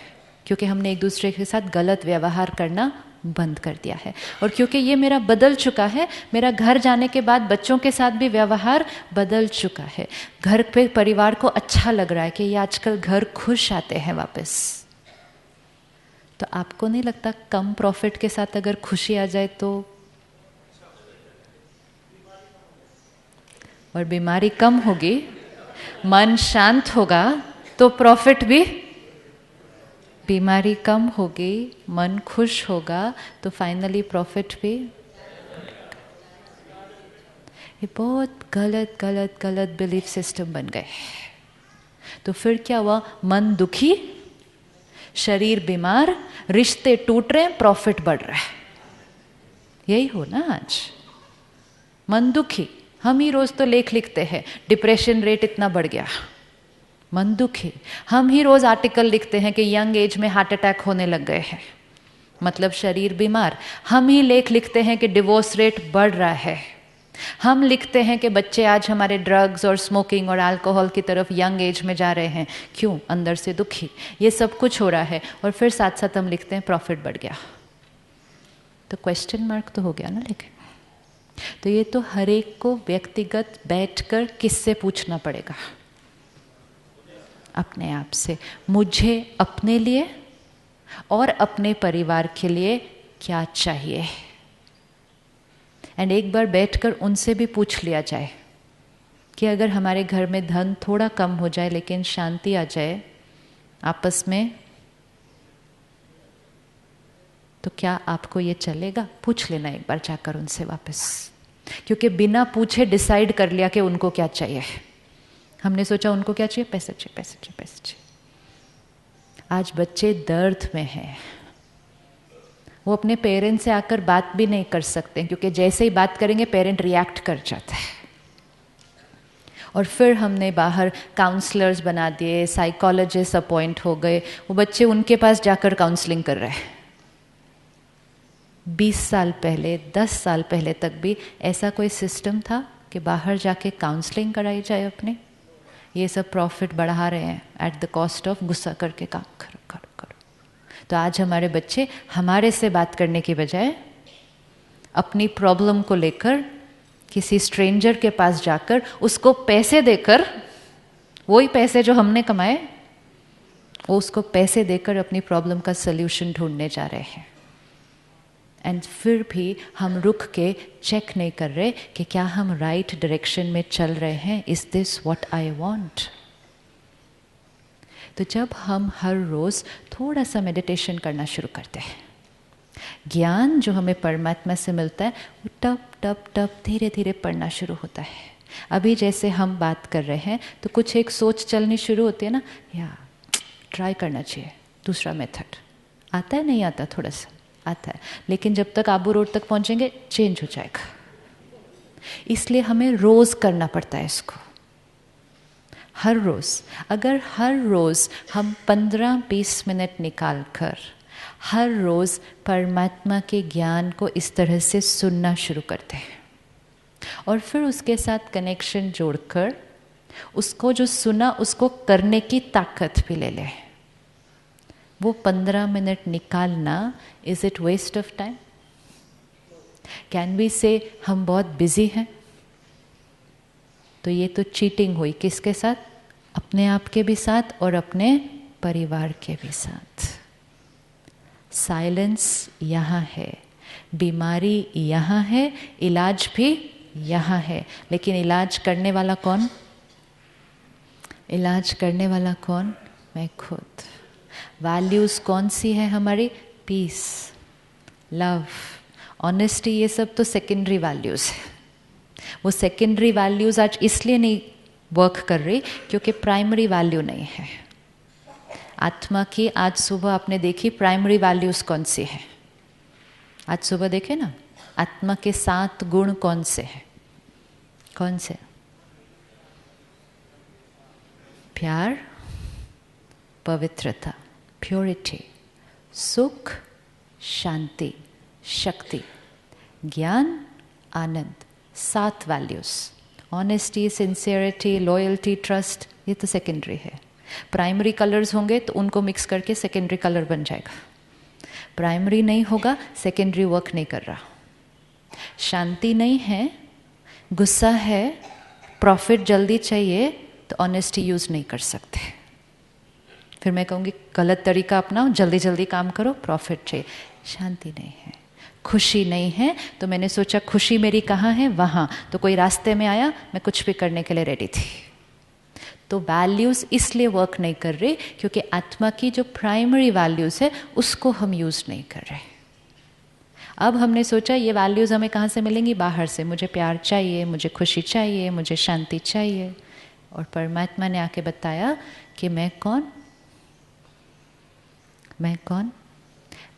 क्योंकि हमने एक दूसरे के साथ गलत व्यवहार करना बंद कर दिया है। और क्योंकि ये मेरा बदल चुका है, मेरा घर जाने के बाद बच्चों के साथ भी व्यवहार बदल चुका है, घर पे परिवार को अच्छा लग रहा है कि ये आजकल घर खुश आते हैं वापस। तो आपको नहीं लगता कम प्रॉफिट के साथ अगर खुशी आ जाए तो, और बीमारी कम होगी, मन शांत होगा तो प्रॉफिट भी, बीमारी कम होगी, मन खुश होगा तो फाइनली प्रॉफिट भी। ये बहुत गलत गलत गलत बिलीफ सिस्टम बन गए। तो फिर क्या हुआ? मन दुखी, शरीर बीमार, रिश्ते टूट रहे हैं, प्रॉफिट बढ़ रहा है। यही हो ना आज। मन दुखी, हम ही रोज तो लेख लिखते हैं डिप्रेशन रेट इतना बढ़ गया, मन दुखी। हम ही रोज आर्टिकल लिखते हैं कि यंग एज में हार्ट अटैक होने लग गए हैं, मतलब शरीर बीमार। हम ही लेख लिखते हैं कि डिवोर्स रेट बढ़ रहा है। हम लिखते हैं कि बच्चे आज हमारे ड्रग्स और स्मोकिंग और अल्कोहल की तरफ यंग एज में जा रहे हैं, क्यों? अंदर से दुखी। ये सब कुछ हो रहा है और फिर साथ साथ हम लिखते हैं प्रॉफिट बढ़ गया। तो क्वेश्चन मार्क तो हो गया ना। लेकिन तो ये तो हर एक को व्यक्तिगत बैठकर किससे पूछना पड़ेगा? अपने आप से। मुझे अपने लिए और अपने परिवार के लिए क्या चाहिए? एंड एक बार बैठकर उनसे भी पूछ लिया जाए कि अगर हमारे घर में धन थोड़ा कम हो जाए लेकिन शांति आ जाए आपस में, तो क्या आपको ये चलेगा? पूछ लेना एक बार जाकर उनसे वापस, क्योंकि बिना पूछे डिसाइड कर लिया कि उनको क्या चाहिए। हमने सोचा उनको क्या चाहिए, पैसे चाहिए, पैसे चाहिए, पैसे चाहिए। आज बच्चे दर्द में हैं, वो अपने पेरेंट्स से आकर बात भी नहीं कर सकते क्योंकि जैसे ही बात करेंगे पेरेंट रिएक्ट कर जाता है। और फिर हमने बाहर काउंसलर्स बना दिए, साइकोलॉजिस्ट अपॉइंट हो गए, वो बच्चे उनके पास जाकर काउंसलिंग कर रहे हैं। 20 साल पहले, 10 साल पहले तक भी ऐसा कोई सिस्टम था कि बाहर जाके काउंसलिंग कराई जाए अपने? ये सब प्रॉफिट बढ़ा रहे हैं एट द कॉस्ट ऑफ गुस्सा करके काम करो करो करो। तो आज हमारे बच्चे हमारे से बात करने की बजाय अपनी प्रॉब्लम को लेकर किसी स्ट्रेंजर के पास जाकर उसको पैसे देकर, वही पैसे जो हमने कमाए वो उसको पैसे देकर अपनी प्रॉब्लम का सल्यूशन ढूंढने जा रहे हैं। एंड फिर भी हम रुक के चेक नहीं कर रहे कि क्या हम राइट डायरेक्शन में चल रहे हैं। Is this what I want? तो जब हम हर रोज थोड़ा सा मेडिटेशन करना शुरू करते हैं, ज्ञान जो हमें परमात्मा से मिलता है वो टप टप टप धीरे धीरे पढ़ना शुरू होता है। अभी जैसे हम बात कर रहे हैं तो कुछ एक सोच चलनी शुरू होती है ना, या ट्राई करना चाहिए दूसरा मेथड। आता है नहीं आता? थोड़ा सा आता है, लेकिन जब तक आबू रोड तक पहुंचेंगे चेंज हो जाएगा। इसलिए हमें रोज करना पड़ता है इसको, हर रोज। अगर हर रोज हम 15-20 मिनट निकाल कर हर रोज परमात्मा के ज्ञान को इस तरह से सुनना शुरू करते हैं और फिर उसके साथ कनेक्शन जोड़कर उसको जो सुना उसको करने की ताकत भी ले लें, वो 15 मिनट निकालना, is it waste of time? Can we say हम बहुत बिजी हैं? तो ये तो चीटिंग हुई। किसके साथ? अपने आप के भी साथ और अपने परिवार के भी साथ। साइलेंस यहाँ है, बीमारी यहाँ है, इलाज भी यहाँ है, लेकिन इलाज करने वाला कौन? इलाज करने वाला कौन? मैं खुद। वैल्यूज़ कौन सी है हमारी? पीस, लव, ऑनेस्टी, ये सब तो सेकेंडरी वैल्यूज़ है। वो सेकेंडरी वैल्यूज़ आज इसलिए नहीं वर्क कर रही क्योंकि प्राइमरी वैल्यू नहीं है। आत्मा की आज सुबह आपने देखी प्राइमरी वैल्यूज़ कौन सी है? आज सुबह देखे ना, आत्मा के 7 गुण कौन से हैं? कौन से? प्यार, पवित्रता, प्योरिटी, सुख, शांति, शक्ति, ज्ञान, आनंद। 7 values. Honesty, sincerity, loyalty, trust, ये तो सेकेंडरी है। प्राइमरी कलर्स होंगे तो उनको मिक्स करके सेकेंडरी कलर बन जाएगा। प्राइमरी नहीं होगा, सेकेंडरी वर्क नहीं कर रहा। शांति नहीं है, गुस्सा है, प्रॉफिट जल्दी चाहिए, तो ऑनेस्टी यूज़ नहीं कर सकते। फिर मैं कहूँगी गलत तरीका अपनाओ, जल्दी जल्दी काम करो, प्रॉफिट चाहिए। शांति नहीं है, खुशी नहीं है, तो मैंने सोचा खुशी मेरी कहाँ है? वहाँ। तो कोई रास्ते में आया, मैं कुछ भी करने के लिए रेडी थी। तो वैल्यूज़ इसलिए वर्क नहीं कर रही क्योंकि आत्मा की जो प्राइमरी वैल्यूज़ है उसको हम यूज़ नहीं कर रहे। अब हमने सोचा ये वैल्यूज़ हमें कहाँ से मिलेंगी? बाहर से। मुझे प्यार चाहिए, मुझे खुशी चाहिए, मुझे शांति चाहिए। और परमात्मा ने आके बताया कि मैं कौन? मैं कौन?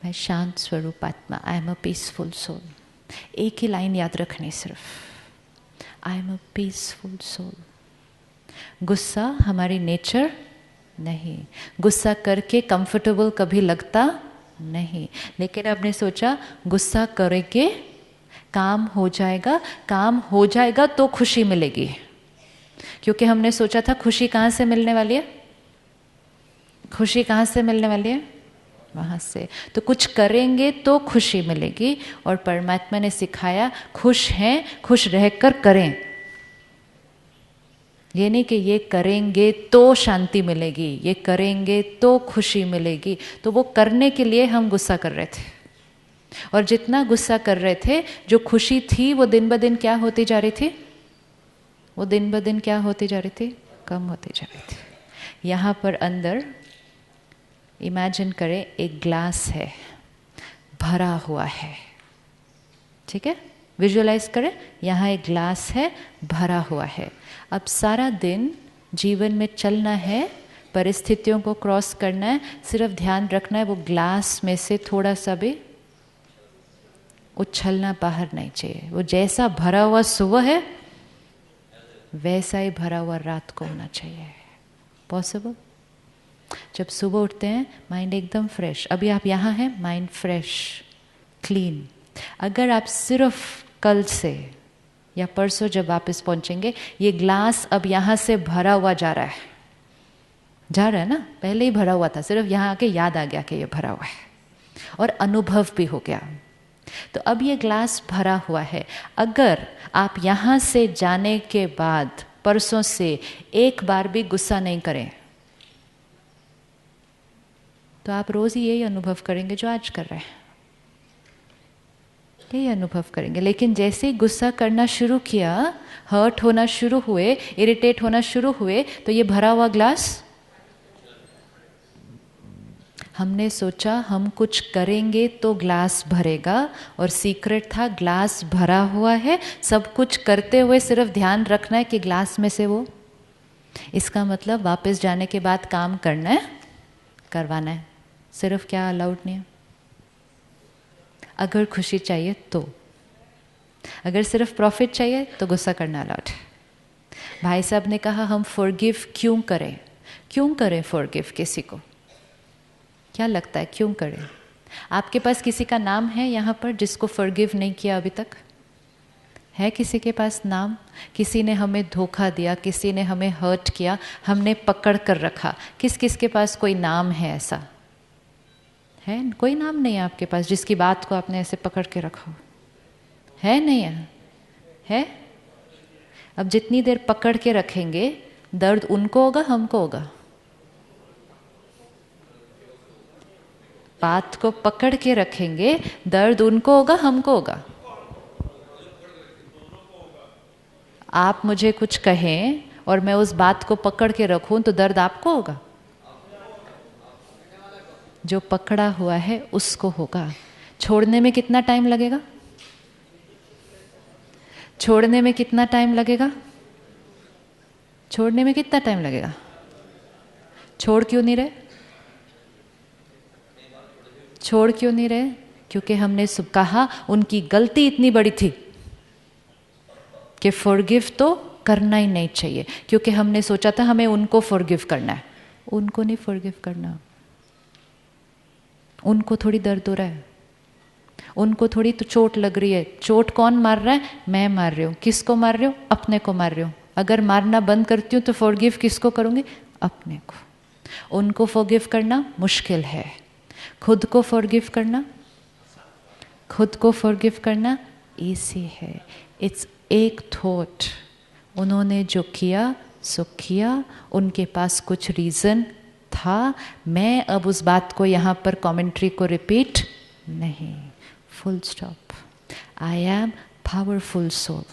मैं शांत स्वरूप आत्मा। I am a peaceful soul. एक ही लाइन याद रखनी सिर्फ, I am a peaceful soul. गुस्सा हमारी नेचर नहीं। गुस्सा करके कंफर्टेबल कभी लगता नहीं, लेकिन आपने सोचा गुस्सा करेंगे काम हो जाएगा। काम हो जाएगा तो खुशी मिलेगी, क्योंकि हमने सोचा था खुशी कहाँ से मिलने वाली है? खुशी कहाँ से मिलने वाली है? वहाँ से। तो कुछ करेंगे तो खुशी मिलेगी, और परमात्मा ने सिखाया खुश हैं, खुश रहकर करें। ये नहीं कि ये करेंगे तो शांति मिलेगी, ये करेंगे तो खुशी मिलेगी। तो वो करने के लिए हम गुस्सा कर रहे थे, और जितना गुस्सा कर रहे थे, जो खुशी थी वो दिन ब दिन क्या होती जा रही थी? वो दिन ब दिन क्या होती जा रही थी? कम होती जा रही थी। यहाँ पर अंदर इमेजिन करें एक ग्लास है, भरा हुआ है, ठीक है? विजुअलाइज करें, यहाँ एक ग्लास है, भरा हुआ है। अब सारा दिन जीवन में चलना है, परिस्थितियों को क्रॉस करना है, सिर्फ ध्यान रखना है वो ग्लास में से थोड़ा सा भी उछलना बाहर नहीं चाहिए। वो जैसा भरा हुआ सुबह है वैसा ही भरा हुआ रात को होना चाहिए। पॉसिबल? जब सुबह उठते हैं माइंड एकदम फ्रेश, अभी आप यहाँ हैं, माइंड फ्रेश, क्लीन। अगर आप सिर्फ कल से या परसों जब वापस पहुंचेंगे, ये ग्लास अब यहाँ से भरा हुआ जा रहा है, जा रहा है ना, पहले ही भरा हुआ था, सिर्फ यहाँ आके याद आ गया कि ये भरा हुआ है और अनुभव भी हो गया। तो अब ये ग्लास भरा हुआ है। अगर आप यहाँ से जाने के बाद परसों से एक बार भी गुस्सा नहीं करें तो आप रोज ही यही अनुभव करेंगे जो आज कर रहे हैं, यही अनुभव करेंगे। लेकिन जैसे ही गुस्सा करना शुरू किया, हर्ट होना शुरू हुए, इरिटेट होना शुरू हुए, तो ये भरा हुआ ग्लास, हमने सोचा हम कुछ करेंगे तो ग्लास भरेगा, और सीक्रेट था ग्लास भरा हुआ है। सब कुछ करते हुए सिर्फ ध्यान रखना है कि ग्लास में से वो, इसका मतलब वापस जाने के बाद काम करना है, करवाना है, सिर्फ क्या अलाउड नहीं है। अगर खुशी चाहिए तो, अगर सिर्फ प्रॉफिट चाहिए तो गुस्सा करना अलाउड है। भाई साहब ने कहा हम फॉरगिव क्यों करें? क्यों करें फॉरगिव किसी को? क्या लगता है क्यों करें? आपके पास किसी का नाम है यहाँ पर जिसको फॉरगिव नहीं किया अभी तक? है किसी के पास नाम? किसी ने हमें धोखा दिया, किसी ने हमें हर्ट किया, हमने पकड़ कर रखा। किस किस के पास कोई नाम है ऐसा? है कोई नाम नहीं है आपके पास जिसकी बात को आपने ऐसे पकड़ के रखा हो? है नहीं है? है? अब जितनी देर पकड़ के रखेंगे दर्द उनको होगा हमको होगा? बात को पकड़ के रखेंगे दर्द उनको होगा हमको होगा? आप मुझे कुछ कहें और मैं उस बात को पकड़ के रखूं तो दर्द आपको होगा? जो पकड़ा हुआ है उसको होगा। छोड़ने में कितना टाइम लगेगा? छोड़ने में कितना टाइम लगेगा? छोड़ने में कितना टाइम लगेगा? छोड़ क्यों नहीं रहे? छोड़ क्यों नहीं रहे? क्योंकि हमने सब कहा उनकी गलती इतनी बड़ी थी कि फॉरगिव तो करना ही नहीं चाहिए, क्योंकि हमने सोचा था हमें उनको फॉरगिव करना है। उनको नहीं फॉरगिव करना। उनको थोड़ी दर्द हो रहा है, उनको थोड़ी तो चोट लग रही है। चोट कौन मार रहा है? मैं मार रही हूँ। किसको मार रही हूँ? अपने को मार रही हूँ। अगर मारना बंद करती हूँ तो फॉरगिव किसको करूँगी? अपने को। उनको फॉरगिव करना मुश्किल है, खुद को फॉरगिव करना, खुद को फॉरगिव करना ईजी है। इट्स एक थॉट, उन्होंने जो किया सो किया, उनके पास कुछ रीज़न था। मैं अब उस बात को यहाँ पर कमेंट्री को रिपीट नहीं, full stop. I am powerful soul.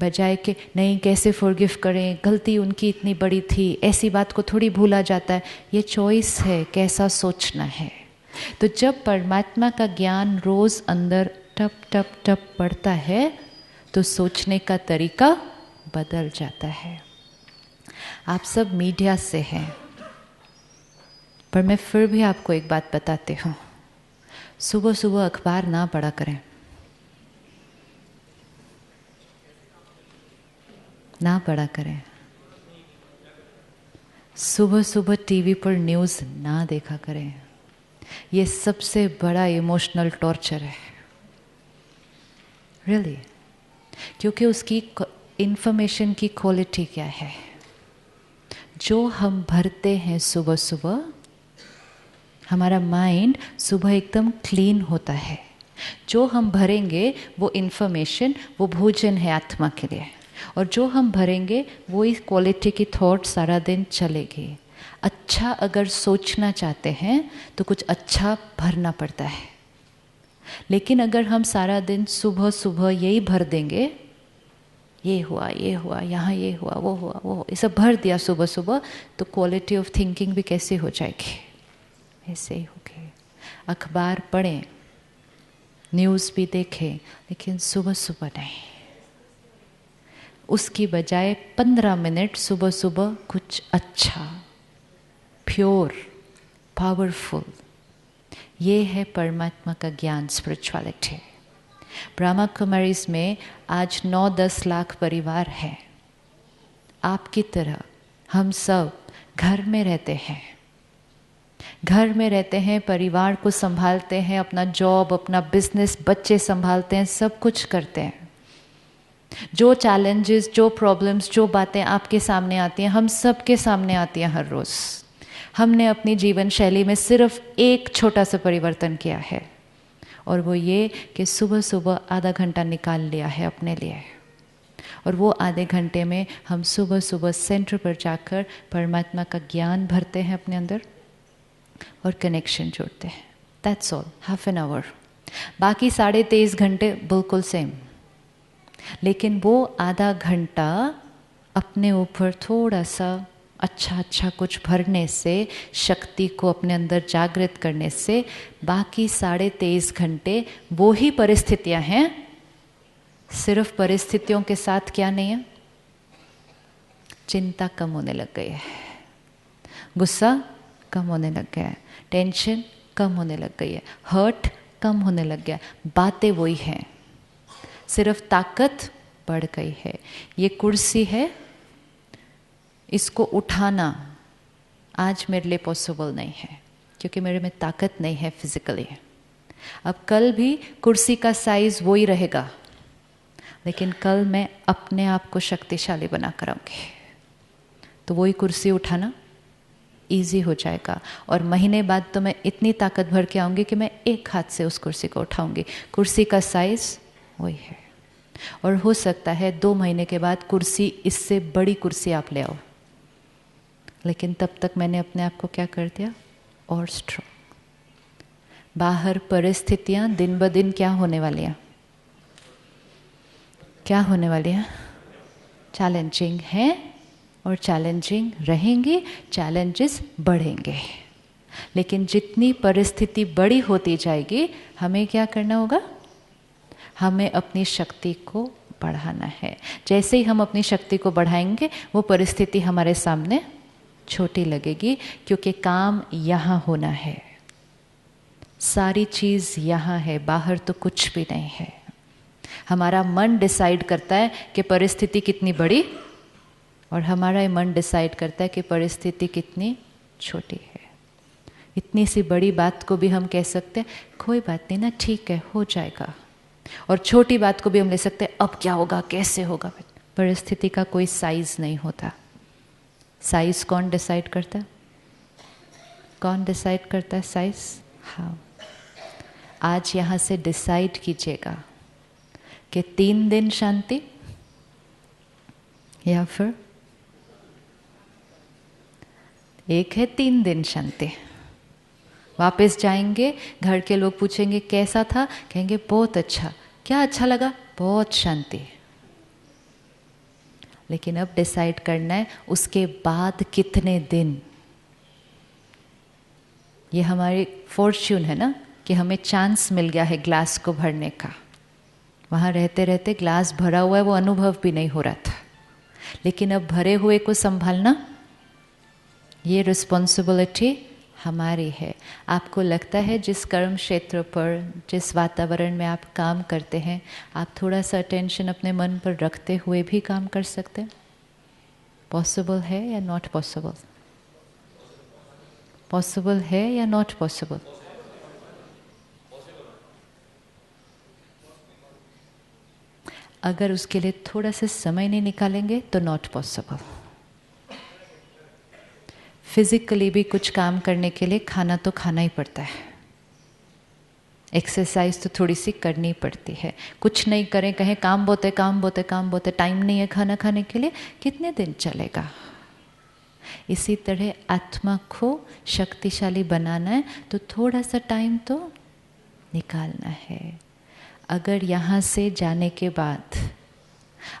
बजाय कि नहीं कैसे फॉरगिव करें, गलती उनकी इतनी बड़ी थी, ऐसी बात को थोड़ी भूला जाता है। ये चॉइस है कैसा सोचना है। तो जब परमात्मा का ज्ञान रोज़ अंदर टप टप टप पड़ता है तो सोचने का तरीका बदल जाता है। आप सब मीडिया से हैं, पर मैं फिर भी आपको एक बात बताती हूँ, सुबह सुबह अखबार ना पढ़ा करें, ना पढ़ा करें। सुबह सुबह टीवी पर न्यूज़ ना देखा करें। ये सबसे बड़ा इमोशनल टॉर्चर है, रियली। क्योंकि उसकी इंफॉर्मेशन की क्वालिटी क्या है? जो हम भरते हैं सुबह सुबह, हमारा माइंड सुबह एकदम क्लीन होता है। जो हम भरेंगे वो इंफॉर्मेशन, वो भोजन है आत्मा के लिए। और जो हम भरेंगे वो इस क्वालिटी की थॉट सारा दिन चलेगी। अच्छा अगर सोचना चाहते हैं तो कुछ अच्छा भरना पड़ता है। लेकिन अगर हम सारा दिन सुबह सुबह यही भर देंगे, ये हुआ, यहाँ ये हुआ, वो ये सब भर दिया सुबह सुबह, तो क्वालिटी ऑफ थिंकिंग भी कैसे हो जाएगी? ऐसे ही होगी। अखबार पढ़ें, न्यूज़ भी देखें, लेकिन सुबह सुबह नहीं। उसकी बजाय 15 मिनट सुबह सुबह कुछ अच्छा, प्योर, पावरफुल। ये है परमात्मा का ज्ञान, स्पिरिचुअलिटी। ब्रह्मा कुमारीज में आज 9-10 लाख परिवार हैं। आपकी तरह हम सब घर में रहते हैं, घर में रहते हैं, परिवार को संभालते हैं, अपना जॉब, अपना बिजनेस, बच्चे संभालते हैं, सब कुछ करते हैं। जो चैलेंजेस, जो प्रॉब्लम्स, जो बातें आपके सामने आती हैं, हम सब के सामने आती हैं हर रोज़। हमने अपनी जीवन शैली में सिर्फ एक छोटा सा परिवर्तन किया है, और वो ये कि सुबह सुबह आधा घंटा निकाल लिया है अपने लिए। और वो आधे घंटे में हम सुबह सुबह सेंटर पर जाकर परमात्मा का ज्ञान भरते हैं अपने अंदर और कनेक्शन जोड़ते हैं। That's all, half an hour. बाकी 23.5 घंटे बिल्कुल सेम। लेकिन वो आधा घंटा अपने ऊपर थोड़ा सा अच्छा कुछ भरने से, शक्ति को अपने अंदर जागृत करने से, बाकी 23.5 घंटे वो ही परिस्थितियां हैं। सिर्फ परिस्थितियों के साथ क्या नहीं है? चिंता कम होने लग गई है, गुस्सा कम होने लग गया है, टेंशन कम होने लग गई है, हर्ट कम होने लग गया। बातें वही हैं, सिर्फ ताकत बढ़ गई है। ये कुर्सी है, इसको उठाना आज मेरे लिए पॉसिबल नहीं है, क्योंकि मेरे में ताकत नहीं है फिजिकली। अब कल भी कुर्सी का साइज वही रहेगा, लेकिन कल मैं अपने आप को शक्तिशाली बना कर आऊँगी, तो वही कुर्सी उठाना इजी हो जाएगा। और महीने बाद तो मैं इतनी ताकत भर के आऊँगी कि मैं एक हाथ से उस कुर्सी को उठाऊँगी। कुर्सी का साइज वही है। और हो सकता है 2 महीने के बाद कुर्सी, इससे बड़ी कुर्सी आप ले आओ, लेकिन तब तक मैंने अपने आप को क्या कर दिया, और स्ट्रॉन्ग। बाहर परिस्थितियां दिन ब दिन क्या होने वाली हैं, क्या होने वाली हैं, चैलेंजिंग हैं और चैलेंजिंग रहेंगी, चैलेंजेस बढ़ेंगे। लेकिन जितनी परिस्थिति बड़ी होती जाएगी, हमें क्या करना होगा, हमें अपनी शक्ति को बढ़ाना है। जैसे ही हम अपनी शक्ति को बढ़ाएंगे, वो परिस्थिति हमारे सामने छोटी लगेगी, क्योंकि काम यहाँ होना है, सारी चीज़ यहाँ है, बाहर तो कुछ भी नहीं है। हमारा मन डिसाइड करता है कि परिस्थिति कितनी बड़ी, और हमारा मन डिसाइड करता है कि परिस्थिति कितनी छोटी है। इतनी सी बड़ी बात को भी हम कह सकते हैं कोई बात नहीं ना, ठीक है, हो जाएगा, और छोटी बात को भी हम ले सकते हैं अब क्या होगा, कैसे होगा। परिस्थिति का कोई साइज नहीं होता। साइज कौन डिसाइड करता है, कौन डिसाइड करता है साइज? हाँ, आज यहाँ से डिसाइड कीजिएगा कि 3 दिन शांति या फिर एक है 3 दिन शांति। वापस जाएंगे, घर के लोग पूछेंगे कैसा था, कहेंगे बहुत अच्छा। क्या अच्छा लगा? बहुत शांति। लेकिन अब डिसाइड करना है उसके बाद कितने दिन। ये हमारी फॉर्च्यून है ना, कि हमें चांस मिल गया है ग्लास को भरने का। वहाँ रहते रहते ग्लास भरा हुआ है, वो अनुभव भी नहीं हो रहा था। लेकिन अब भरे हुए को संभालना, ये रिस्पॉन्सिबिलिटी हमारी है। आपको लगता है जिस कर्म क्षेत्र पर, जिस वातावरण में आप काम करते हैं, आप थोड़ा सा अटेंशन अपने मन पर रखते हुए भी काम कर सकते हैं? पॉसिबल है या नॉट पॉसिबल? पॉसिबल है या नॉट पॉसिबल? अगर उसके लिए थोड़ा सा समय नहीं निकालेंगे तो नॉट पॉसिबल। फिजिकली भी कुछ काम करने के लिए खाना तो खाना ही पड़ता है, एक्सरसाइज तो थोड़ी सी करनी पड़ती है। कुछ नहीं करें, कहें काम बहुत है, काम बहुत है, काम बहुत है, टाइम नहीं है खाना खाने के लिए, कितने दिन चलेगा? इसी तरह आत्मा को शक्तिशाली बनाना है तो थोड़ा सा टाइम तो निकालना है। अगर यहाँ से जाने के बाद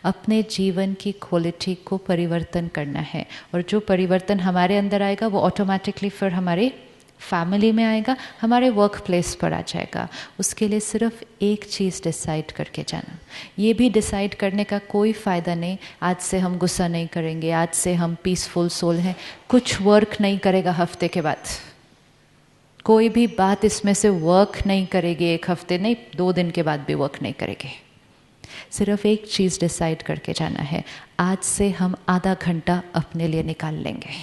अपने जीवन की क्वालिटी को परिवर्तन करना है, और जो परिवर्तन हमारे अंदर आएगा वो ऑटोमेटिकली फिर हमारे फैमिली में आएगा, हमारे वर्क प्लेस पर आ जाएगा। उसके लिए सिर्फ एक चीज़ डिसाइड करके जाना। ये भी डिसाइड करने का कोई फ़ायदा नहीं आज से हम गुस्सा नहीं करेंगे, आज से हम पीसफुल सोल हैं। कुछ वर्क नहीं करेगा हफ्ते के बाद, कोई भी बात इसमें से वर्क नहीं करेगी। 1 हफ्ते नहीं, 2 दिन के बाद भी वर्क नहीं करेगी। सिर्फ एक चीज़ डिसाइड करके जाना है, आज से हम आधा घंटा अपने लिए निकाल लेंगे।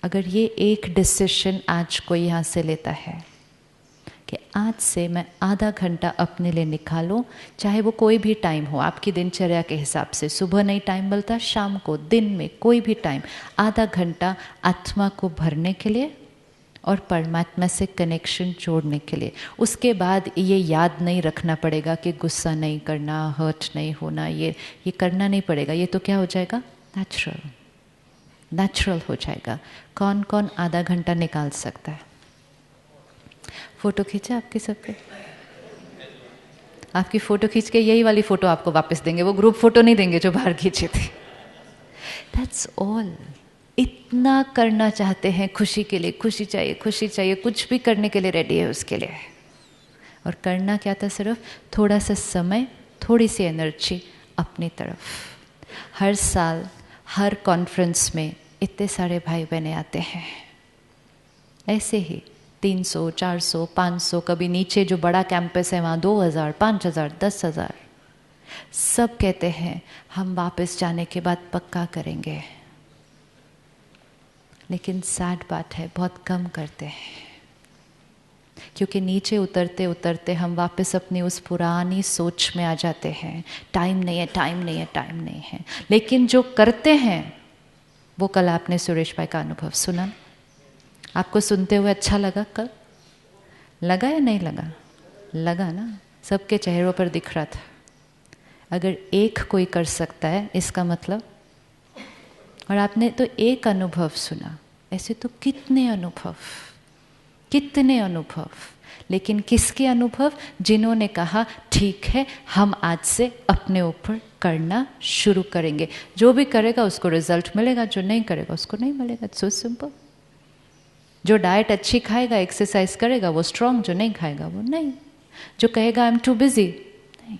अगर ये एक डिसीजन आज कोई यहाँ से लेता है कि आज से मैं आधा घंटा अपने लिए निकालूं, चाहे वो कोई भी टाइम हो आपकी दिनचर्या के हिसाब से, सुबह नहीं टाइम मिलता, शाम को, दिन में, कोई भी टाइम, आधा घंटा आत्मा को भरने के लिए और परमात्मा से कनेक्शन जोड़ने के लिए। उसके बाद ये याद नहीं रखना पड़ेगा कि गुस्सा नहीं करना, हर्ट नहीं होना, ये करना नहीं पड़ेगा। ये तो क्या हो जाएगा? नेचुरल हो जाएगा। कौन कौन आधा घंटा निकाल सकता है? फ़ोटो खींचा आपके सबके? आपकी फ़ोटो खींच के यही वाली फ़ोटो आपको वापस देंगे, वो ग्रुप फ़ोटो नहीं देंगे जो बाहर खींचे थे। That's all. इतना करना चाहते हैं खुशी के लिए, खुशी चाहिए, खुशी चाहिए, कुछ भी करने के लिए रेडी है उसके लिए। और करना क्या था? सिर्फ थोड़ा सा समय, थोड़ी सी एनर्जी अपनी तरफ। हर साल हर कॉन्फ्रेंस में इतने सारे भाई बहने आते हैं, ऐसे ही 300, 400, 500, कभी नीचे जो बड़ा कैंपस है वहाँ 2000, 5000, 10,000। सब कहते हैं हम वापस जाने के बाद पक्का करेंगे, लेकिन सैड बात है बहुत कम करते हैं, क्योंकि नीचे उतरते उतरते हम वापस अपनी उस पुरानी सोच में आ जाते हैं। टाइम नहीं है, टाइम नहीं है, टाइम नहीं है। लेकिन जो करते हैं वो, कल आपने सुरेश भाई का अनुभव सुना, आपको सुनते हुए अच्छा लगा? कल लगा या नहीं लगा? लगा ना? सबके चेहरों पर दिख रहा था। अगर एक कोई कर सकता है इसका मतलब, और आपने तो एक अनुभव सुना, ऐसे तो कितने अनुभव, लेकिन किसके अनुभव? जिन्होंने कहा ठीक है हम आज से अपने ऊपर करना शुरू करेंगे। जो भी करेगा उसको रिजल्ट मिलेगा, जो नहीं करेगा उसको नहीं मिलेगा। So simple. जो डाइट अच्छी खाएगा, एक्सरसाइज करेगा, वो स्ट्रांग, जो नहीं खाएगा वो नहीं। जो कहेगा आई एम टू बिजी, नहीं।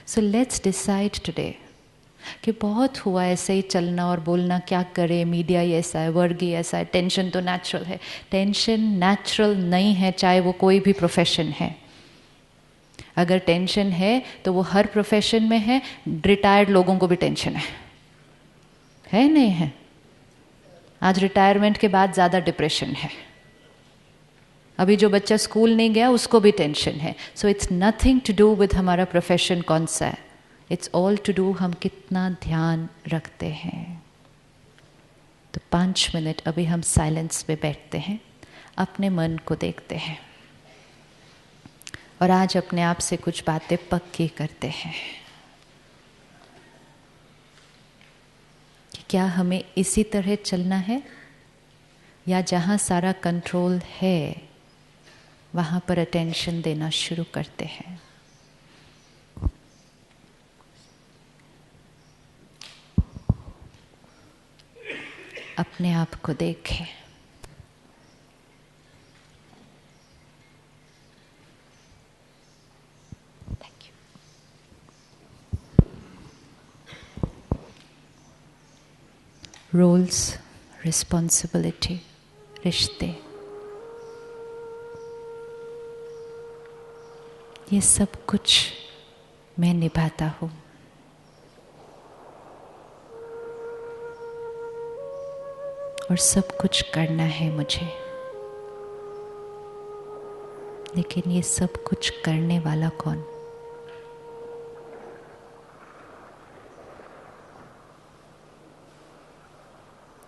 सो लेट्स डिसाइड टुडे कि बहुत हुआ ऐसे ही चलना और बोलना, क्या करे, मीडिया ही ऐसा है, वर्ग ही ऐसा है, टेंशन तो नेचुरल है। टेंशन नेचुरल नहीं है, चाहे वो कोई भी प्रोफेशन है। अगर टेंशन है तो वो हर प्रोफेशन में है। रिटायर्ड लोगों को भी टेंशन है नहीं है? आज रिटायरमेंट के बाद ज़्यादा डिप्रेशन है। अभी जो बच्चा स्कूल नहीं गया उसको भी टेंशन है। So it's nothing to do with हमारा प्रोफेशन कौन सा है, इट्स ऑल टू डू हम कितना ध्यान रखते हैं। तो 5 मिनट अभी हम साइलेंस में बैठते हैं, अपने मन को देखते हैं और आज अपने आप से कुछ बातें पक्की करते हैं कि क्या हमें इसी तरह चलना है, या जहाँ सारा कंट्रोल है वहाँ पर अटेंशन देना शुरू करते हैं। अपने आप को देखें। Thank you. रोल्स, रिस्पॉन्सिबिलिटी, रिश्ते, ये सब कुछ मैं निभाता हूँ। और सब कुछ करना है मुझे, लेकिन ये सब कुछ करने वाला कौन?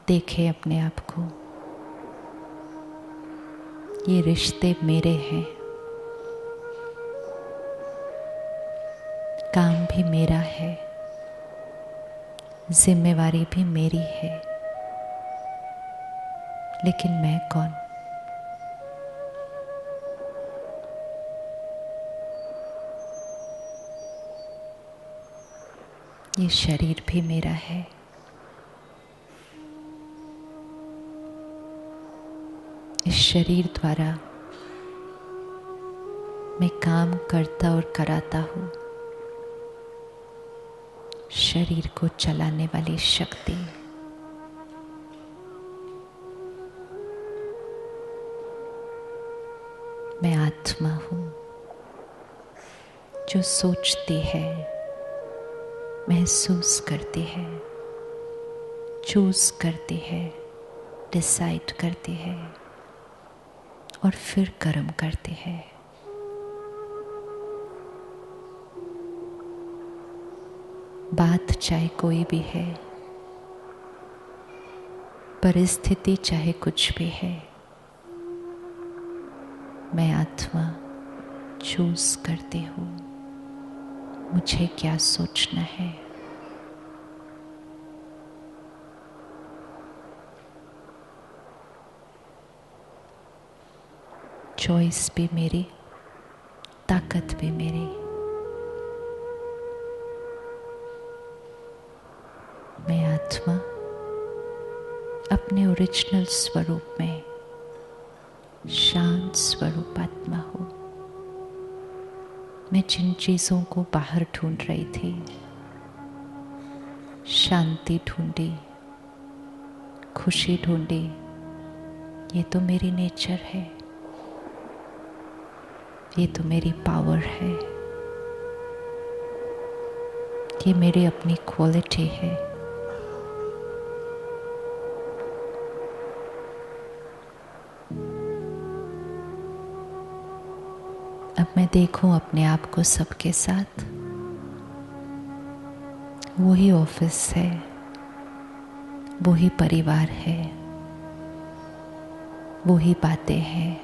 देखे अपने आप को। ये रिश्ते मेरे हैं, काम भी मेरा है, जिम्मेवारी भी मेरी है, लेकिन मैं कौन? ये शरीर भी मेरा है, इस शरीर द्वारा मैं काम करता और कराता हूँ। शरीर को चलाने वाली शक्ति मैं आत्मा हूँ, जो सोचती है, महसूस करती है, चूज करती है, डिसाइड करती है और फिर कर्म करती है। बात चाहे कोई भी है, परिस्थिति चाहे कुछ भी है, मैं आत्मा चूज करती हूँ मुझे क्या सोचना है। चॉइस भी मेरी, ताकत भी मेरी। मैं आत्मा अपने ओरिजिनल स्वरूप में शांत स्वरूप आत्मा हूँ। मैं जिन चीज़ों को बाहर ढूंढ रही थी, शांति ढूंढी, खुशी ढूंढी, ये तो मेरी नेचर है, ये तो मेरी पावर है, ये मेरी अपनी क्वालिटी है। अब मैं देखूं अपने आप को सबके साथ। वही ऑफिस है, वही परिवार है, वही बातें हैं,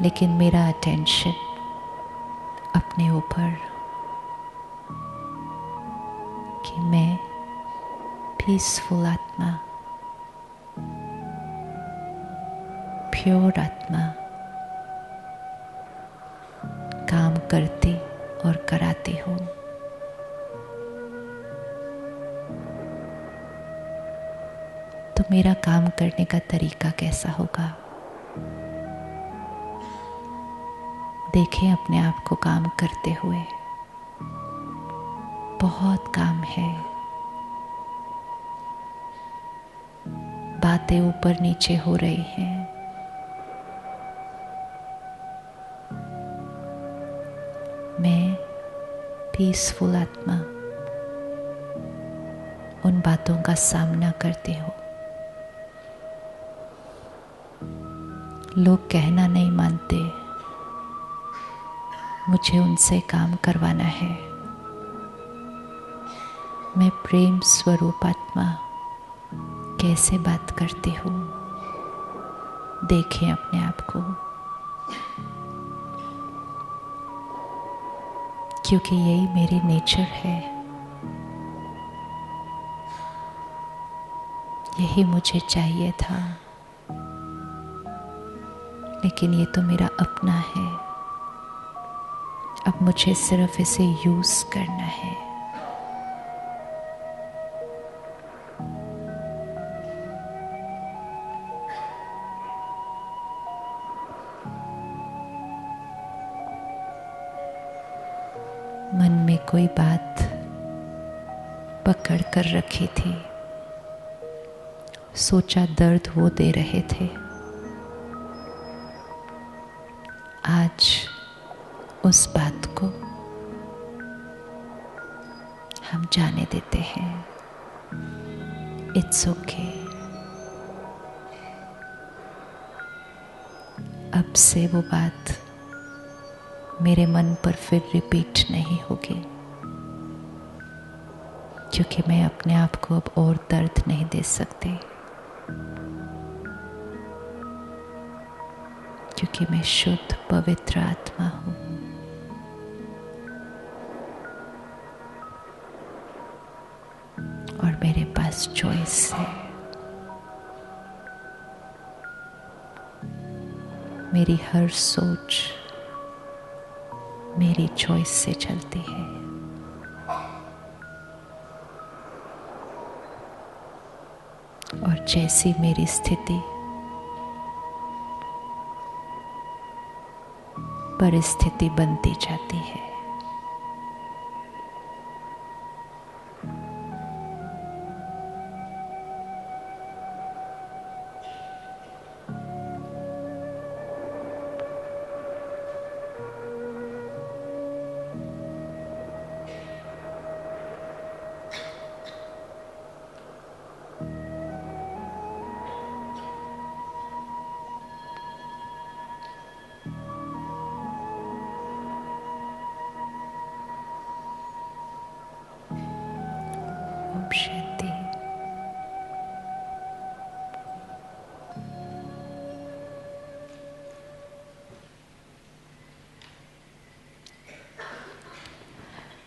लेकिन मेरा अटेंशन अपने ऊपर कि मैं पीसफुल आत्मा, प्योर आत्मा काम करती और कराती हूँ। तो मेरा काम करने का तरीका कैसा होगा? देखें अपने आप को काम करते हुए। बहुत काम है, बातें ऊपर नीचे हो रही हैं, मैं पीसफुल आत्मा उन बातों का सामना करती हूँ। लोग कहना नहीं मानते, मुझे उनसे काम करवाना है। मैं प्रेम स्वरूप आत्मा कैसे बात करती हूँ, देखें अपने आप को। क्योंकि यही मेरी नेचर है, यही मुझे चाहिए था। लेकिन ये तो मेरा अपना है, अब मुझे सिर्फ इसे यूज करना है। मन में कोई बात पकड़ कर रखी थी, सोचा दर्द वो दे रहे थे। आज उस बात को हम जाने देते हैं। It's okay. अब से वो बात मेरे मन पर फिर रिपीट नहीं होगी, क्योंकि मैं अपने आप को अब और दर्द नहीं दे सकती, क्योंकि मैं शुद्ध पवित्र आत्मा हूँ। और मेरे पास चॉइस है। मेरी हर सोच मेरी चॉइस से चलती है। और जैसी मेरी स्थिति, परिस्थिति बनती जाती है।